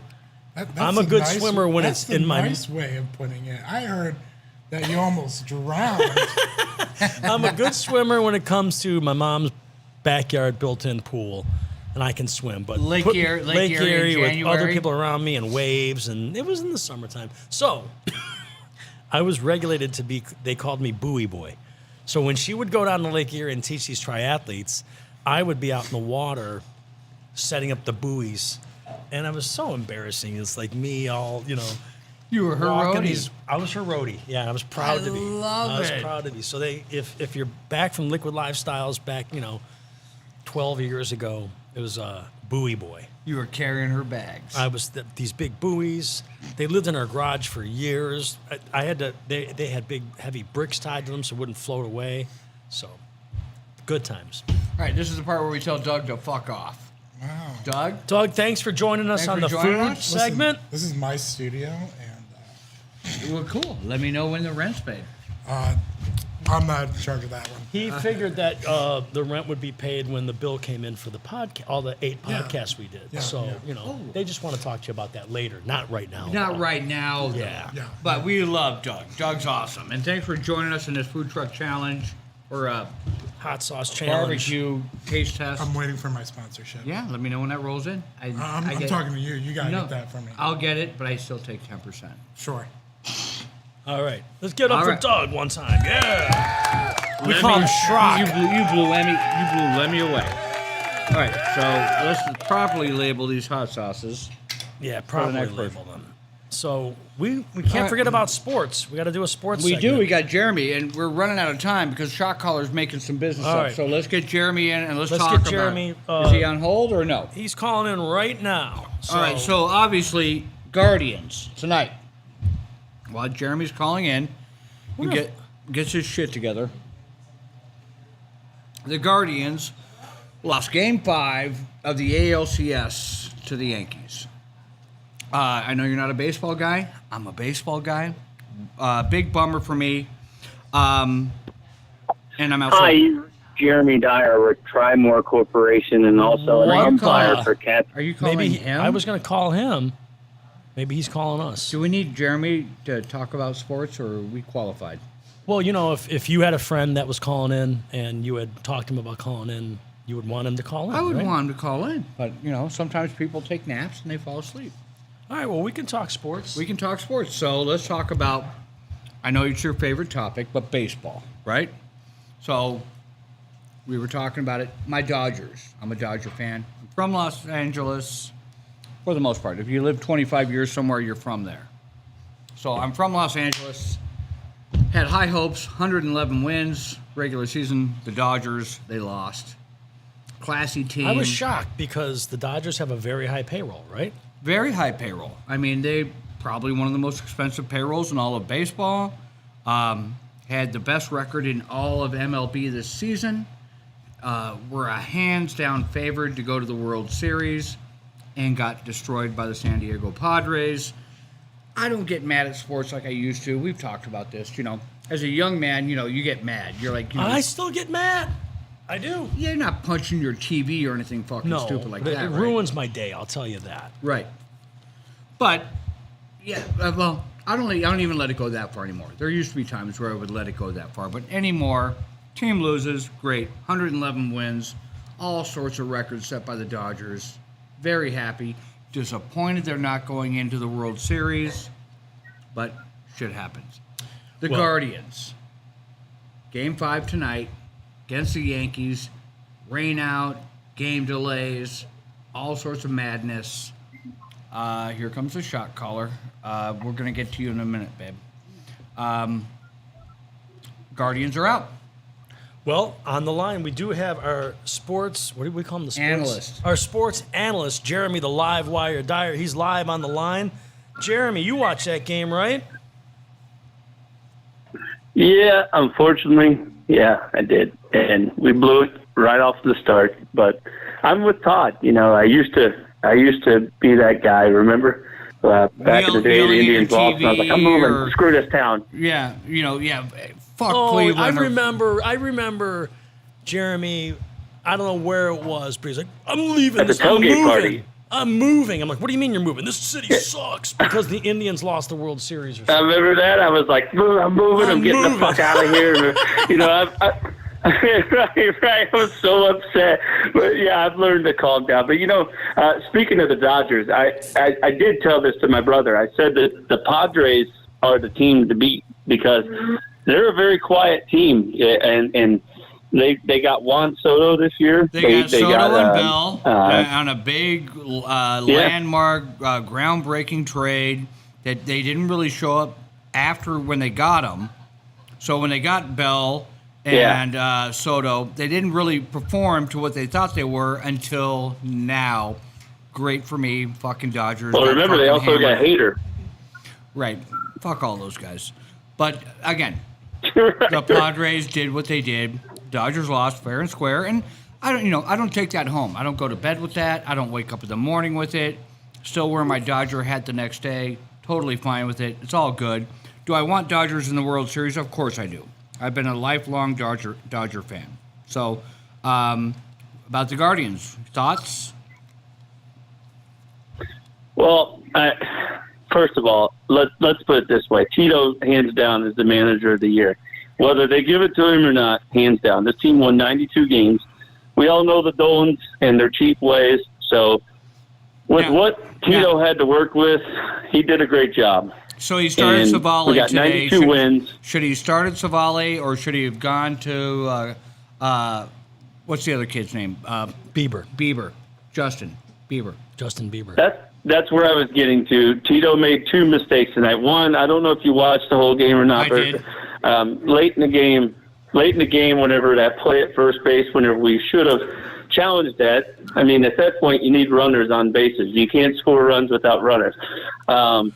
Speaker 7: That's
Speaker 2: I'm a good
Speaker 7: nice-
Speaker 2: swimmer when
Speaker 7: that's
Speaker 2: it's
Speaker 7: the
Speaker 2: in my.
Speaker 7: nice way of putting it. I heard that you almost drowned.
Speaker 2: I'm a good swimmer when it comes to my mom's backyard built-in pool, and I can swim. But
Speaker 3: Lake Erie in
Speaker 2: with other
Speaker 3: January?
Speaker 2: people around me and waves, and it was in the summertime. So I was regulated to be. They called me buoy boy. So when she would go down to Lake Erie and teach these triathletes, I would be out in the water setting up the buoys, and it was so embarrassing. It's like me all
Speaker 3: You were her
Speaker 2: walking
Speaker 3: roadie.
Speaker 2: these- I was her roadie. Yeah, I was proud
Speaker 3: I
Speaker 2: to be.
Speaker 3: love
Speaker 2: I was
Speaker 3: it.
Speaker 2: proud to be. So if you're back from Liquid Lifestyles back, 12 years ago, it was buoy boy.
Speaker 3: You were carrying her bags.
Speaker 2: I was these big buoys. They lived in our garage for years. I had to. They had big heavy bricks tied to them so it wouldn't float away. So good times.
Speaker 3: All right, this is the part where we tell Doug to fuck off.
Speaker 7: Wow.
Speaker 3: Doug?
Speaker 2: Doug, thanks for joining us
Speaker 3: Thanks
Speaker 2: on
Speaker 3: for
Speaker 2: the
Speaker 3: joining
Speaker 2: food
Speaker 3: us.
Speaker 7: Listen,
Speaker 2: segment.
Speaker 7: this is my studio, and
Speaker 3: Well, cool. Let me know when the rent's paid.
Speaker 7: I'm not in charge of that one.
Speaker 2: He figured that the rent would be paid when the bill came in for the podcast, all the 8
Speaker 7: Yeah.
Speaker 2: podcasts we did.
Speaker 7: Yeah,
Speaker 2: So,
Speaker 7: yeah.
Speaker 2: they just want to talk to you about that later, not right now.
Speaker 3: Not right now. though.
Speaker 2: Yeah.
Speaker 7: Yeah.
Speaker 3: But we love Doug. Doug's awesome. And thanks for joining us in this food truck challenge or
Speaker 2: Hot sauce challenge.
Speaker 3: barbecue taste test.
Speaker 7: I'm waiting for my sponsorship.
Speaker 3: Yeah, let me know when that rolls in.
Speaker 7: I'm
Speaker 3: get-
Speaker 7: talking to you. You gotta
Speaker 3: No,
Speaker 7: get that for me.
Speaker 3: I'll get it, but I still take 10%.
Speaker 7: Sure.
Speaker 2: All right. Let's get up
Speaker 3: All
Speaker 2: for
Speaker 3: right.
Speaker 2: Doug one time. Yeah. We
Speaker 3: Lemmy-
Speaker 2: call him Schrock.
Speaker 3: You blew Lemmy away. All right, so let's properly label these hot sauces.
Speaker 2: Yeah, probably
Speaker 3: next
Speaker 2: label them. So we can't
Speaker 3: right.
Speaker 2: forget about sports. We got to do a sports
Speaker 3: We
Speaker 2: segment.
Speaker 3: do. We got Jeremy, and we're running out of time because Shot Caller's making some business
Speaker 2: All
Speaker 3: up.
Speaker 2: right.
Speaker 3: So let's get Jeremy in and let's
Speaker 2: Let's
Speaker 3: talk
Speaker 2: get
Speaker 3: about.
Speaker 2: Jeremy,
Speaker 3: Is he on hold or no?
Speaker 2: He's calling in right now.
Speaker 3: All right. So obviously, Guardians tonight. While Jeremy's calling in, and gets his shit together. The Guardians lost Game 5 of the ALCS to the Yankees. I know you're not a baseball guy. I'm a baseball guy. Big bummer for me. And I'm also.
Speaker 10: Hi, Jeremy Dyer with Trimore Corporation and also an
Speaker 2: What?
Speaker 10: umpire for Cats.
Speaker 3: Are you calling
Speaker 2: maybe
Speaker 3: him?
Speaker 2: I was going to call him. Maybe he's calling us.
Speaker 3: Do we need Jeremy to talk about sports, or are we qualified?
Speaker 2: Well, if you had a friend that was calling in and you had talked to him about calling in, you would want him to call in.
Speaker 3: I would
Speaker 2: right?
Speaker 3: want him to call in, but sometimes people take naps and they fall asleep.
Speaker 2: All right. Well, we can talk sports.
Speaker 3: We can talk sports. So let's talk about. I know it's your favorite topic, but baseball, right? So we were talking about it. My Dodgers. I'm a Dodger fan. I'm from Los Angeles, for the most part. If you live 25 years somewhere, you're from there. So I'm from Los Angeles. Had high hopes, 111 wins, regular season. The Dodgers, they lost. Classy team.
Speaker 2: I was shocked because the Dodgers have a very high payroll, right?
Speaker 3: Very high payroll. I mean, they probably one of the most expensive payrolls in all of baseball. Had the best record in all of MLB this season. Were a hands-down favored to go to the World Series and got destroyed by the San Diego Padres. I don't get mad at sports like I used to. We've talked about this. as a young man, you get mad. You're like,
Speaker 2: I still get mad. I do.
Speaker 3: You're not punching your TV or anything fucking
Speaker 2: No,
Speaker 3: stupid like
Speaker 2: but
Speaker 3: that.
Speaker 2: it
Speaker 3: right?
Speaker 2: ruins my day. I'll tell you that.
Speaker 3: Right. But yeah, well, I don't even let it go that far anymore. There used to be times where I would let it go that far, but anymore, team loses, great, 111 wins, all sorts of records set by the Dodgers. Very happy. Disappointed they're not going into the World Series, but shit happens. The Guardians, Game 5 tonight against the Yankees, rain out, game delays, all sorts of madness. Here comes the shot caller. We're going to get to you in a minute, babe. Guardians are out.
Speaker 2: Well, on the line, we do have our sports, what do we call him? The sports
Speaker 3: Analyst.
Speaker 2: Our sports analyst, Jeremy, the live wire Dyer. He's live on the line. Jeremy, you watched that game, right?
Speaker 10: Yeah, unfortunately, yeah, I did. And we blew it right off the start. But I'm with Todd. I used to be that guy, remember? Back in the day, the Indians lost, and I was like, I'm moving. Screw this town.
Speaker 3: Yeah, fuck Cleveland.
Speaker 2: I remember Jeremy, I don't know where it was, but he's like, I'm leaving
Speaker 10: At the
Speaker 2: this. I'm
Speaker 10: tailgate
Speaker 2: moving.
Speaker 10: party.
Speaker 2: I'm moving. I'm like, what do you mean you're moving? This city sucks because the Indians lost the World Series or
Speaker 10: I
Speaker 2: something.
Speaker 10: remember that. I was like, I'm moving. I'm getting the fuck out of here. Right. I was so upset. But, yeah, I've learned to calm down. But, speaking of the Dodgers, I did tell this to my brother. I said that the Padres are the team to beat because they're a very quiet team. And they got Juan Soto this year.
Speaker 3: They got Soto and Bell on a big landmark, groundbreaking trade that they didn't really show up after when they got them. So when they got Bell and Soto, they didn't really perform to what they thought they were until now. Great for me, fucking Dodgers.
Speaker 10: Well, remember, they also got Hader.
Speaker 3: Right. Fuck all those guys. But, again, the Padres did what they did. Dodgers lost fair and square, and I don't take that home. I don't go to bed with that. I don't wake up in the morning with it. Still wear my Dodger hat the next day. Totally fine with it. It's all good. Do I want Dodgers in the World Series? Of course I do. I've been a lifelong Dodger fan. So, about the Guardians, thoughts?
Speaker 10: Well, first of all, let's put it this way: Tito, hands down, is the manager of the year. Whether they give it to him or not, hands down. This team won 92 games. We all know the Dolans and their cheap ways. So with what Tito had to work with, he did a great job.
Speaker 3: So he started Savale
Speaker 10: we got
Speaker 3: today.
Speaker 10: 92 wins.
Speaker 3: Should he started Savale or should he have gone to what's the other kid's name?
Speaker 2: Bieber.
Speaker 3: Justin Bieber.
Speaker 10: That's where I was getting to. Tito made two mistakes tonight. One, I don't know if you watched the whole game or not, but
Speaker 3: did.
Speaker 10: Late in the game, whenever that play at first base, whenever we should have challenged that, I mean, at that point, you need runners on bases. You can't score runs without runners.
Speaker 3: A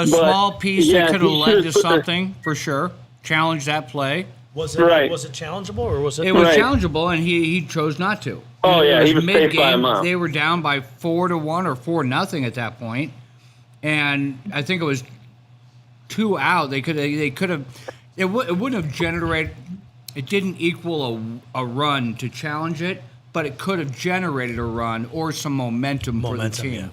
Speaker 3: small piece that could have led to something, for sure. Challenge that play.
Speaker 2: Was it challengeable or was it?
Speaker 3: It was challengeable, and he chose not to.
Speaker 10: Oh, yeah, he was safe by a mile.
Speaker 3: They were down by 4-1 or 4-0 at that point, and I think it was 2 out. They could have. It wouldn't have generated. It didn't equal a run to challenge it, but it could have generated a run or some momentum for the team.
Speaker 2: Yeah.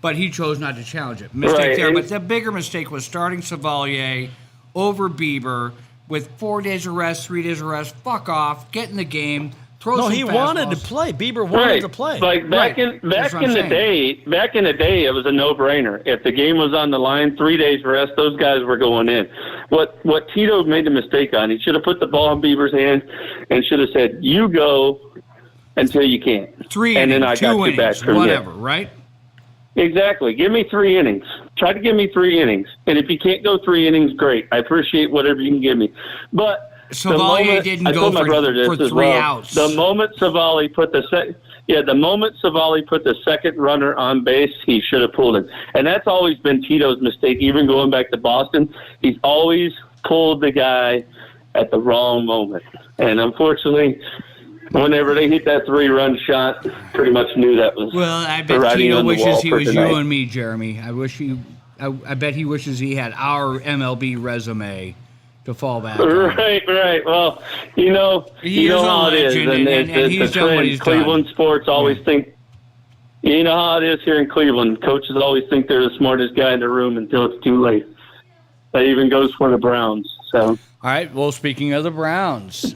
Speaker 3: But he chose not to challenge it. Mistake there. But the bigger mistake was starting Savalier over Bieber with 4 days of rest, 3 days of rest. Fuck off. Get in the game.
Speaker 2: No, he wanted to play. Bieber wanted to play.
Speaker 10: Like back in the day, it was a no-brainer. If the game was on the line, 3 days rest, those guys were going in. What Tito made the mistake on, he should have put the ball in Bieber's hands and should have said, "You go until you can't."
Speaker 3: 3
Speaker 10: and
Speaker 3: innings,
Speaker 10: then I
Speaker 3: 2
Speaker 10: got you
Speaker 3: innings,
Speaker 10: back from
Speaker 3: whatever,
Speaker 10: there.
Speaker 3: right?
Speaker 10: Exactly. Give me 3 innings. Try to give me 3 innings. And if you can't go 3 innings, great. I appreciate whatever you can give me. But
Speaker 3: Savalier didn't go for 3 outs.
Speaker 10: The moment Savali put the second runner on base, he should have pulled it. And that's always been Tito's mistake, even going back to Boston. He's always pulled the guy at the wrong moment. And unfortunately, whenever they hit that 3-run shot, pretty much knew that was.
Speaker 3: Well, I bet Tito wishes he was you and me, Jeremy. I bet he wishes he had our MLB resume to fall back on.
Speaker 10: Right. Well,
Speaker 3: He
Speaker 10: you
Speaker 3: is
Speaker 10: know
Speaker 3: a
Speaker 10: how it is,
Speaker 3: legend, and
Speaker 10: the
Speaker 3: he's done what
Speaker 10: trend,
Speaker 3: he's
Speaker 10: Cleveland
Speaker 3: done.
Speaker 10: sports always think. You know how it is here in Cleveland. Coaches always think they're the smartest guy in the room until it's too late. That even goes for the Browns. So.
Speaker 3: All right. Well, speaking of the Browns,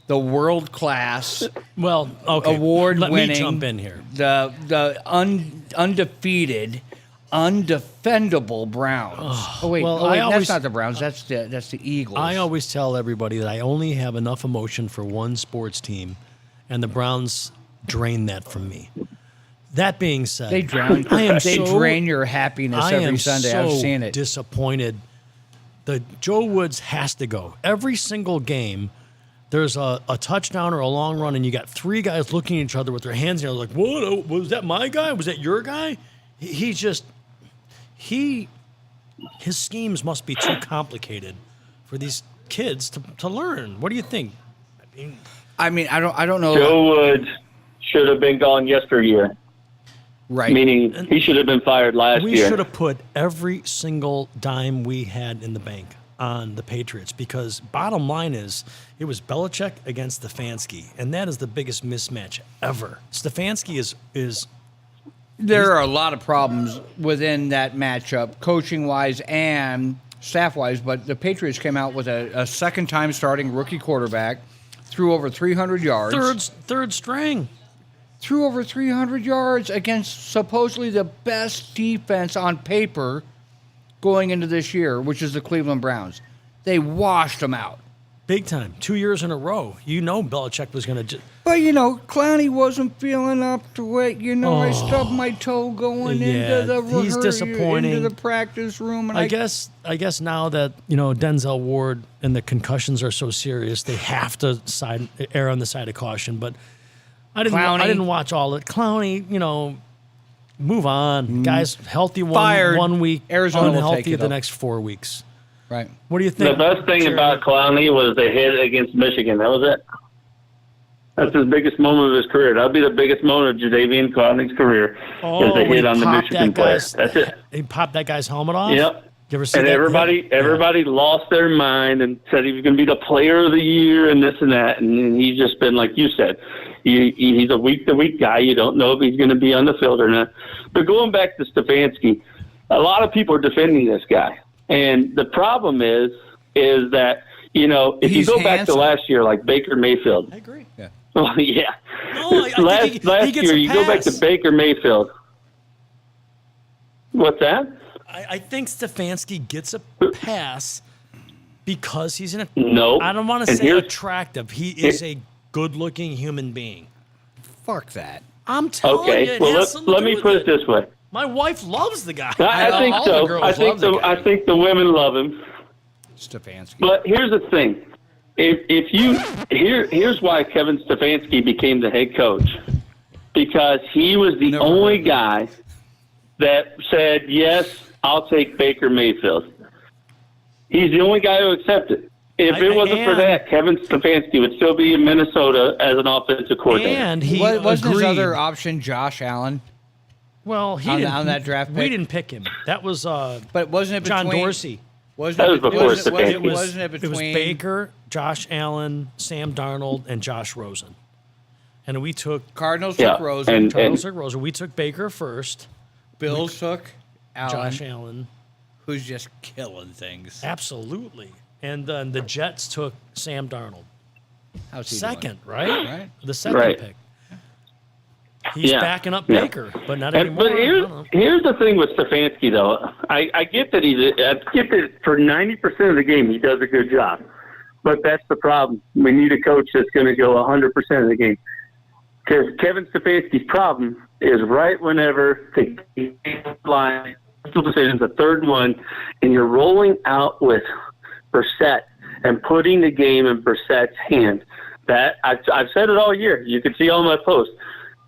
Speaker 3: the world-class,
Speaker 2: Well, okay.
Speaker 3: award-winning,
Speaker 2: Let me jump in here.
Speaker 3: the undefeated, undefendable Browns. Wait,
Speaker 2: well,
Speaker 3: wait,
Speaker 2: I
Speaker 3: that's
Speaker 2: always-
Speaker 3: not the Browns. That's the Eagles.
Speaker 2: I always tell everybody that I only have enough emotion for one sports team, and the Browns drain that from me. That being said,
Speaker 3: They drown.
Speaker 2: I am
Speaker 3: They
Speaker 2: so,
Speaker 3: drain your happiness
Speaker 2: I
Speaker 3: every
Speaker 2: am
Speaker 3: Sunday.
Speaker 2: so
Speaker 3: I've seen it.
Speaker 2: disappointed. The Joe Woods has to go. Every single game, there's a touchdown or a long run, and you got three guys looking at each other with their hands in the air like, what? Was that my guy? Was that your guy? His schemes must be too complicated for these kids to learn. What do you think?
Speaker 3: I mean, I don't know.
Speaker 10: Joe Woods should have been gone yesteryear.
Speaker 3: Right.
Speaker 10: Meaning he should have been fired last
Speaker 2: We
Speaker 10: year.
Speaker 2: should have put every single dime we had in the bank on the Patriots because bottom line is it was Belichick against Stefanski, and that is the biggest mismatch ever. Stefanski is
Speaker 3: There are a lot of problems within that matchup, coaching-wise and staff-wise, but the Patriots came out with a second-time starting rookie quarterback, threw over 300 yards.
Speaker 2: third string.
Speaker 3: Threw over 300 yards against supposedly the best defense on paper going into this year, which is the Cleveland Browns. They washed them out.
Speaker 2: Big time. 2 years in a row. You know Belichick was going to
Speaker 3: But, Clowney wasn't feeling up to it. I stubbed my toe going
Speaker 2: Yeah,
Speaker 3: into the
Speaker 2: he's disappointing.
Speaker 3: into the practice room. And
Speaker 2: I guess now that Denzel Ward and the concussions are so serious, they have to err on the side of caution. But I didn't watch all it. Clowney, move on, guys. Healthy
Speaker 3: Fired.
Speaker 2: 1 week,
Speaker 3: Arizona will take
Speaker 2: unhealthy
Speaker 3: it
Speaker 2: the
Speaker 3: up.
Speaker 2: next 4 weeks.
Speaker 3: Right.
Speaker 2: What do you
Speaker 10: The
Speaker 2: think?
Speaker 10: best thing about Clowney was the hit against Michigan. That was it. That's his biggest moment of his career. That'll be the biggest moment of Jadeveon Clowney's career. Is the
Speaker 2: when
Speaker 10: hit
Speaker 2: he
Speaker 10: on the
Speaker 2: popped
Speaker 10: Michigan
Speaker 2: that
Speaker 10: player.
Speaker 2: guy's-
Speaker 10: That's it.
Speaker 2: He popped that guy's helmet off.
Speaker 10: Yep.
Speaker 2: You ever see
Speaker 10: And
Speaker 2: that?
Speaker 10: everybody lost their mind and said he was going to be the player of the year and this and that. And he's just been, like you said, he's a week-to-week guy. You don't know if he's going to be on the field or not. But going back to Stefanski, a lot of people are defending this guy. And the problem is that, if
Speaker 3: He's
Speaker 10: you go back
Speaker 3: handsome.
Speaker 10: to last year, like Baker Mayfield.
Speaker 2: I agree.
Speaker 3: Yeah.
Speaker 10: Well, yeah.
Speaker 2: No, I think he
Speaker 10: last
Speaker 2: gets
Speaker 10: year,
Speaker 2: a
Speaker 10: you go back to
Speaker 2: pass.
Speaker 10: Baker Mayfield. What's that?
Speaker 2: I think Stefanski gets a pass because he's
Speaker 10: No.
Speaker 2: I don't want to
Speaker 10: And
Speaker 2: say
Speaker 10: here's-
Speaker 2: attractive. He is a good-looking human being.
Speaker 3: Fuck that.
Speaker 2: I'm telling you,
Speaker 10: Okay.
Speaker 2: it
Speaker 10: Well,
Speaker 2: has something to
Speaker 10: let
Speaker 2: do
Speaker 10: me
Speaker 2: with
Speaker 10: put it this way.
Speaker 2: My wife loves the guy.
Speaker 10: I think
Speaker 3: all the
Speaker 10: so.
Speaker 3: girls
Speaker 10: I think
Speaker 3: love the guy.
Speaker 10: I think the women love him.
Speaker 3: Stefanski.
Speaker 10: But here's the thing. Here's why Kevin Stefanski became the head coach. Because he was the
Speaker 3: Never
Speaker 10: only
Speaker 3: heard
Speaker 10: guy that said, yes, I'll take Baker Mayfield. He's the only guy who accepted. If it wasn't for that, Kevin Stefanski would still be in Minnesota as an offensive coordinator.
Speaker 2: And he
Speaker 3: Wasn't his
Speaker 2: agreed.
Speaker 3: other option Josh Allen?
Speaker 2: Well, he
Speaker 3: on-
Speaker 2: didn't,
Speaker 3: on that draft
Speaker 2: We
Speaker 3: pick?
Speaker 2: didn't pick him. That was
Speaker 3: But wasn't it
Speaker 2: John
Speaker 3: between,
Speaker 2: Dorsey.
Speaker 3: Wasn't
Speaker 10: That
Speaker 3: it,
Speaker 10: was before
Speaker 3: wasn't,
Speaker 10: Stefanski.
Speaker 3: it, wasn't it
Speaker 2: It was
Speaker 3: between
Speaker 2: Baker, Josh Allen, Sam Darnold, and Josh Rosen. And we took
Speaker 3: Cardinals
Speaker 10: Yeah,
Speaker 3: took Rosen,
Speaker 10: and-
Speaker 2: Charles Rosen. We took Baker first.
Speaker 3: Bills took Allen,
Speaker 2: Josh Allen.
Speaker 3: who's just killing things.
Speaker 2: Absolutely. And then the Jets took Sam Darnold.
Speaker 3: How's he
Speaker 2: Second,
Speaker 3: doing?
Speaker 2: right?
Speaker 3: Right.
Speaker 2: The second
Speaker 10: Right.
Speaker 2: pick. He's
Speaker 10: Yeah.
Speaker 2: backing up
Speaker 10: Yeah.
Speaker 2: Baker, but not anymore.
Speaker 10: But
Speaker 2: I don't know.
Speaker 10: here's the thing with Stefanski, though. I get that I get that for 90% of the game he does a good job. But that's the problem. We need a coach that's going to go 100% of the game. Because Kevin Stefanski's problem is right whenever the game line, decisions, a third one, and you're rolling out with Brissett and putting the game in Brissett's hand. That I've said it all year. You can see all my posts.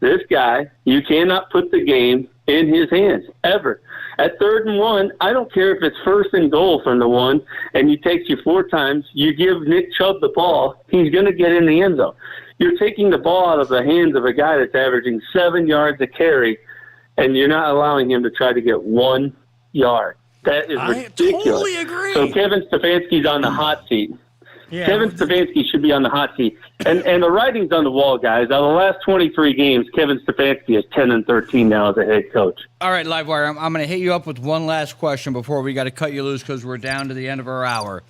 Speaker 10: This guy, you cannot put the game in his hands, ever. At 3rd and 1, I don't care if it's 1st and goal from the 1, and he takes you 4 times, you give Nick Chubb the ball, he's going to get in the end zone. You're taking the ball out of the hands of a guy that's averaging 7 yards a carry, and you're not allowing him to try to get 1 yard. That is
Speaker 2: I
Speaker 10: ridiculous.
Speaker 2: totally agree.
Speaker 10: So Kevin Stefanski's on the hot seat.
Speaker 2: Yeah,
Speaker 10: Kevin Stefanski should be on the hot seat. And the writing's on the wall, guys. Out of the last 23 games, Kevin Stefanski is 10-13 now as a head coach.
Speaker 3: All right, Livewire, I'm going to hit you up with one last question before we got to cut you loose because we're down to the end of our hour.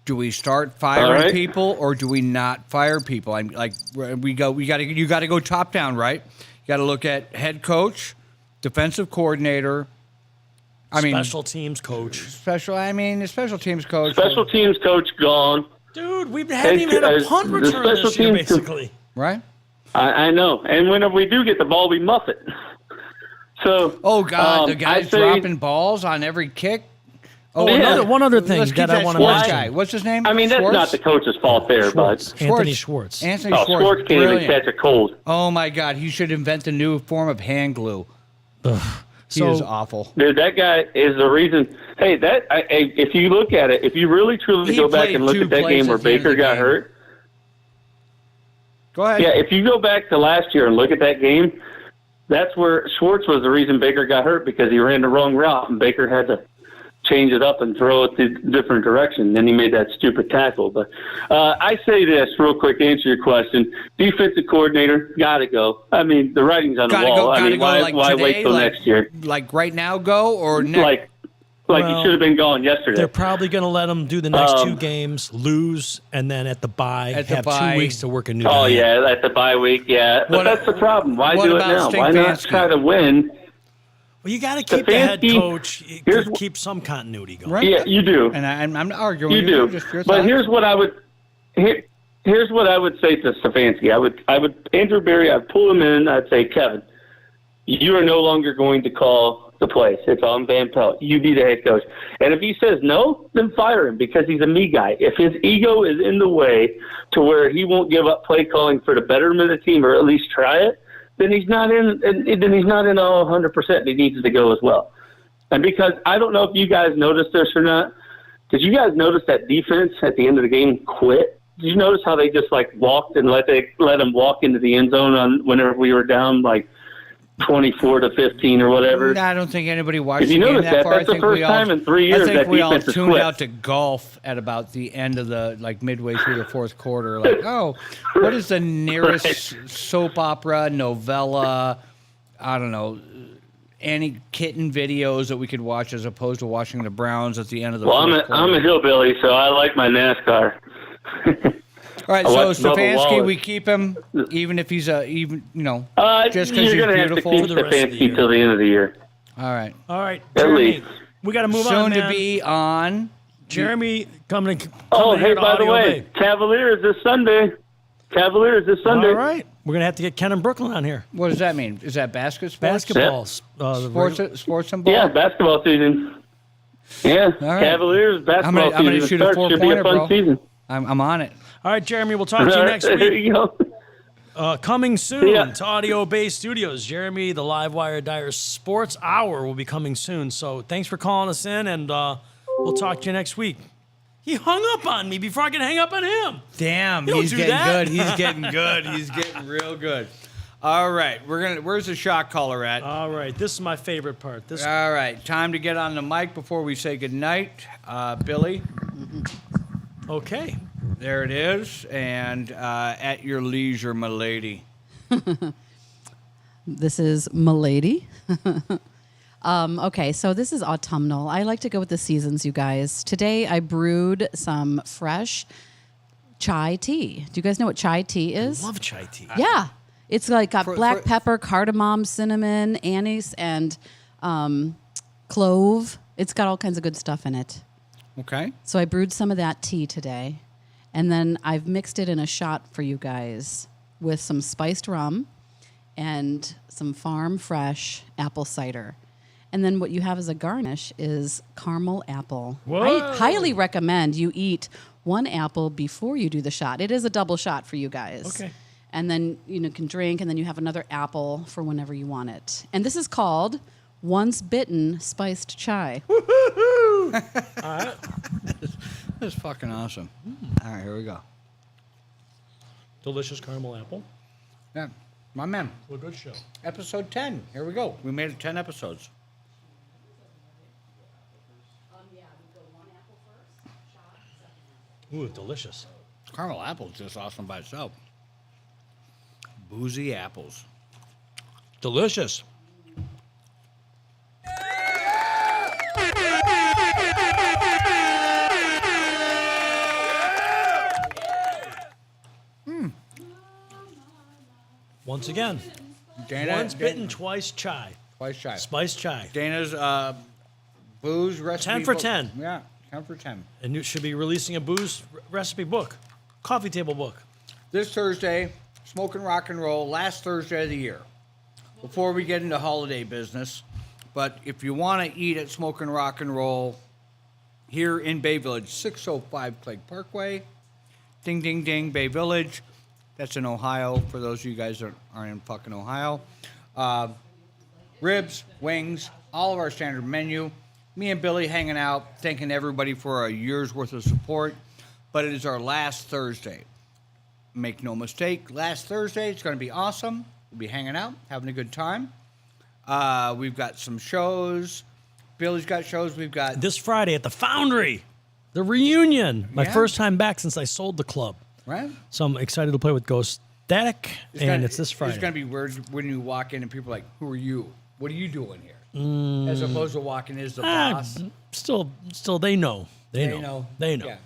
Speaker 3: Do we start firing people or do we not fire people? I'm like, you got to go top down, right? You got to look at head coach, defensive coordinator.
Speaker 2: Special teams coach.
Speaker 3: The special teams coach.
Speaker 10: Special teams coach gone.
Speaker 2: Dude, we haven't even had a punt return this year, basically.
Speaker 3: Right?
Speaker 10: I know. And whenever we do get the ball, we muff it. So.
Speaker 3: Oh, God, the guy's dropping balls on every kick. Oh,
Speaker 2: yeah. One other thing that I want to mention.
Speaker 3: Guy. What's his name?
Speaker 10: I mean, that's
Speaker 3: Schwartz?
Speaker 10: not the coach's fault there,
Speaker 2: Schwartz.
Speaker 10: but.
Speaker 2: Anthony Schwartz.
Speaker 3: Anthony Schwartz.
Speaker 10: Schwartz can't even catch a cold.
Speaker 3: Oh, my God. He should invent a new form of hand glue. He is awful.
Speaker 10: Dude, that guy is the reason. Hey, if you look at it, if you really truly go back and look at that game where Baker got hurt.
Speaker 3: Go ahead.
Speaker 10: Yeah, if you go back to last year and look at that game, that's where Schwartz was the reason Baker got hurt because he ran the wrong route and Baker had to change it up and throw it the different direction. Then he made that stupid tackle. But I say this real quick to answer your question. Defensive coordinator, got to go. I mean, the writing's on the wall. I mean, why wait till next year?
Speaker 3: Like right now go or next?
Speaker 10: Like he should have been gone yesterday.
Speaker 2: They're probably going to let him do the next 2 games, lose, and then at the bye, have 2 weeks to work a new game.
Speaker 10: Oh, yeah, at the bye week, yeah. But that's the problem. Why do it now? Why not try to win?
Speaker 2: Well, you got to keep the head coach, keep some continuity going.
Speaker 10: Right? Yeah, you do.
Speaker 3: And I'm not arguing
Speaker 10: you
Speaker 3: with you.
Speaker 10: do.
Speaker 3: Just your
Speaker 10: but
Speaker 3: thoughts.
Speaker 10: here's what I would say to Stefanski. I would Andrew Berry, I'd pull him in, I'd say, Kevin, you are no longer going to call the place. It's on Van Pelt. You be the head coach. And if he says no, then fire him because he's a me guy. If his ego is in the way to where he won't give up play calling for the betterment of the team or at least try it, then he's not in. Then he's not in all 100%. He needs to go as well. And because I don't know if you guys noticed this or not, did you guys notice that defense at the end of the game quit? Did you notice how they just like walked and let them walk into the end zone on whenever we were down like 24-15 or whatever?
Speaker 3: I don't think anybody watched
Speaker 10: the game that far. That's the first time in 3 years that defense has quit.
Speaker 3: I think we all tuned out to golf at about the end of midway through the fourth quarter. Like, what is the nearest soap opera, novella, I don't know, any kitten videos that we could watch as opposed to watching the Browns at the end of the fourth quarter?
Speaker 10: I'm a hillbilly, so I like my NASCAR.
Speaker 3: All right, so Stefanski, we keep him even if he's just because he's beautiful.
Speaker 10: You're going to have to keep Stefanski till the end of the year.
Speaker 3: All right.
Speaker 2: At
Speaker 3: Jeremy,
Speaker 2: least. We got to move on,
Speaker 3: Soon to be on.
Speaker 2: Jeremy coming
Speaker 10: hey, by the way, Cavaliers this Sunday.
Speaker 2: All right. We're going to have to get Ken and Brooklyn on here.
Speaker 3: What does that mean? Is that basketball?
Speaker 2: Basketball.
Speaker 3: Sports and ball?
Speaker 10: Yeah, basketball season. Yeah,
Speaker 3: right.
Speaker 10: Cavaliers basketball
Speaker 3: I'm gonna shoot a
Speaker 10: should be a fun season.
Speaker 3: I'm on it.
Speaker 2: All right, Jeremy, we'll talk to you next week.
Speaker 10: There you go.
Speaker 2: Coming soon to Audio Bay Studios. Jeremy, the Livewire Dire Sports Hour will be coming soon. So thanks for calling us in, and we'll talk to you next week. He hung up on me before I could hang up on him.
Speaker 3: Damn, he's getting good. He's getting good. He's getting real good. All right, where's the shot caller at?
Speaker 2: All right, this is my favorite part.
Speaker 3: All right, time to get on the mic before we say goodnight. Billy.
Speaker 2: Okay.
Speaker 3: There it is, and at your leisure, milady.
Speaker 11: This is milady. Okay, so this is autumnal. I like to go with the seasons, you guys. Today I brewed some fresh chai tea. Do you guys know what chai tea is?
Speaker 2: I love chai tea.
Speaker 11: Yeah. It's like got black pepper, cardamom, cinnamon, anise, and clove. It's got all kinds of good stuff in it.
Speaker 3: Okay.
Speaker 11: So I brewed some of that tea today. And then I've mixed it in a shot for you guys with some spiced rum and some farm fresh apple cider. And then what you have as a garnish is caramel apple.
Speaker 2: Whoa.
Speaker 11: I highly recommend you eat one apple before you do the shot. It is a double shot for you guys.
Speaker 2: Okay.
Speaker 11: And then you can drink, and then you have another apple for whenever you want it. And this is called Once Bitten Spiced Chai.
Speaker 2: All right.
Speaker 3: That's fucking awesome. All right, here we go.
Speaker 2: Delicious caramel apple.
Speaker 3: Yeah, my man.
Speaker 2: What a good show.
Speaker 3: Episode 10. Here we go. We made it 10 episodes.
Speaker 2: Ooh, delicious.
Speaker 3: Caramel apple's just awesome by itself. Boozy apples.
Speaker 2: Delicious. Once again,
Speaker 3: Dana,
Speaker 2: once bitten, twice shy.
Speaker 3: Twice shy.
Speaker 2: Spice chai.
Speaker 3: Dana's booze recipe
Speaker 2: 10 for
Speaker 3: book.
Speaker 2: 10.
Speaker 3: Yeah, 10 for 10.
Speaker 2: And you should be releasing a booze recipe book, coffee table book.
Speaker 3: This Thursday, Smokin' Rock and Roll, last Thursday of the year. Before we get into holiday business, but if you want to eat at Smokin' Rock and Roll here in Bay Village, 605 Clegg Parkway, ding, ding, ding, Bay Village. That's in Ohio, for those of you guys that aren't in fucking Ohio. Ribs, wings, all of our standard menu. Me and Billy hanging out, thanking everybody for a year's worth of support. But it is our last Thursday. Make no mistake, last Thursday, it's going to be awesome. We'll be hanging out, having a good time. We've got some shows. Billy's got shows. We've got
Speaker 2: This Friday at the Foundry, the reunion. My
Speaker 3: Yeah.
Speaker 2: first time back since I sold the club.
Speaker 3: right.
Speaker 2: So I'm excited to play with Ghost Static, and it's this Friday.
Speaker 3: It's going to be weird when you walk in and people are like, "Who are you? What are you doing here?" As opposed to walking as the boss.
Speaker 2: Still, they know. They
Speaker 3: They
Speaker 2: know.
Speaker 3: know.
Speaker 2: They know.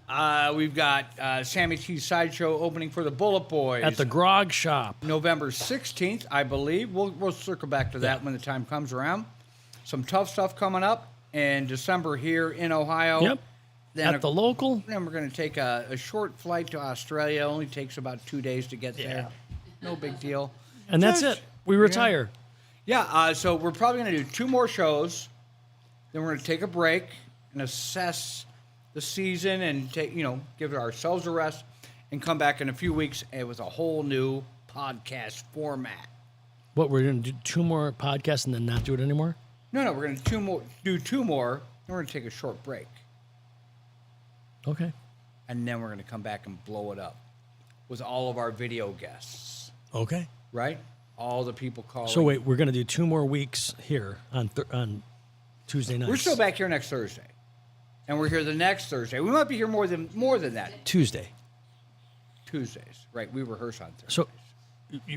Speaker 3: Yeah. We've got Sammy T's Sideshow opening for the Bullet Boys.
Speaker 2: At the Grog Shop.
Speaker 3: November 16th, I believe. We'll circle back to that when the time comes around. Some tough stuff coming up in December here in Ohio.
Speaker 2: Yep.
Speaker 3: Then
Speaker 2: At the local.
Speaker 3: Then we're going to take a short flight to Australia. Only takes about 2 days to get there. No big deal.
Speaker 2: And that's
Speaker 3: Just-
Speaker 2: it. We retire.
Speaker 3: Yeah, so we're probably going to do 2 more shows. Then we're going to take a break and assess the season and give ourselves a rest and come back in a few weeks with a whole new podcast format.
Speaker 2: What, we're going to do 2 more podcasts and then not do it anymore?
Speaker 3: No, we're going to do two more. Then we're going to take a short break.
Speaker 2: Okay.
Speaker 3: And then we're going to come back and blow it up with all of our video guests,
Speaker 2: Okay.
Speaker 3: right? All the people calling.
Speaker 2: So wait, we're going to do 2 more weeks here on Tuesday nights.
Speaker 3: We're still back here next Thursday. And we're here the next Thursday. We might be here more than that.
Speaker 2: Tuesday.
Speaker 3: Tuesdays, right? We rehearse on Thursdays.
Speaker 2: So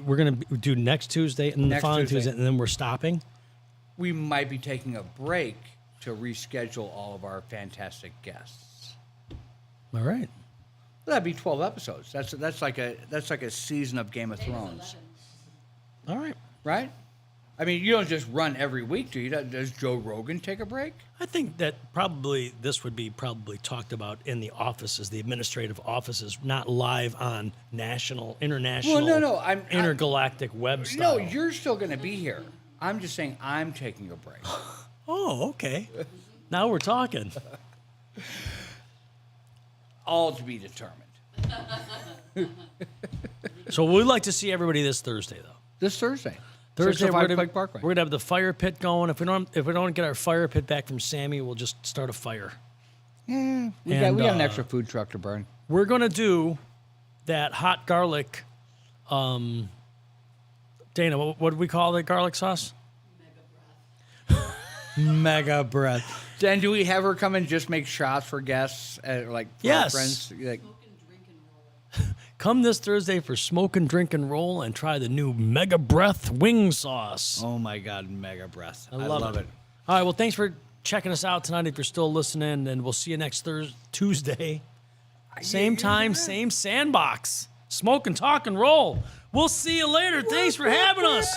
Speaker 2: we're going to do next Tuesday and then the
Speaker 3: Next
Speaker 2: following
Speaker 3: Tuesday.
Speaker 2: Tuesday, and then we're stopping.
Speaker 3: We might be taking a break to reschedule all of our fantastic guests.
Speaker 2: All right.
Speaker 3: That'd be 12 episodes. That's like a season of Game of Thrones,
Speaker 2: All right.
Speaker 3: right? I mean, you don't just run every week, do you? Does Joe Rogan take a break?
Speaker 2: I think that probably this would be talked about in the offices, the administrative offices, not live on international,
Speaker 3: no.
Speaker 2: intergalactic web
Speaker 3: No,
Speaker 2: style.
Speaker 3: you're still going to be here. I'm just saying I'm taking a break.
Speaker 2: Oh, okay. Now we're talking.
Speaker 3: All to be determined.
Speaker 2: So we'd like to see everybody this Thursday, though.
Speaker 3: This Thursday.
Speaker 2: Thursday,
Speaker 3: 605
Speaker 2: we're
Speaker 3: Clegg Parkway.
Speaker 2: gonna have the fire pit going. If we don't get our fire pit back from Sammy, we'll just start a fire.
Speaker 3: Yeah, we got an extra food truck to burn.
Speaker 2: We're gonna do that hot garlic. Dana, what do we call the garlic sauce? Mega breath.
Speaker 3: Then do we have her come and just make shots for guests, for our
Speaker 2: Yes.
Speaker 3: friends? Like,
Speaker 2: Come this Thursday for Smoke and Drink and Roll and try the new Mega Breath wing sauce.
Speaker 3: oh my God, mega breath!
Speaker 2: I love it. All right, well, thanks for checking us out tonight if you're still listening, and we'll see you next Tuesday. Same time, same sandbox. Smoke and talk and roll. We'll see you later. Thanks for having us.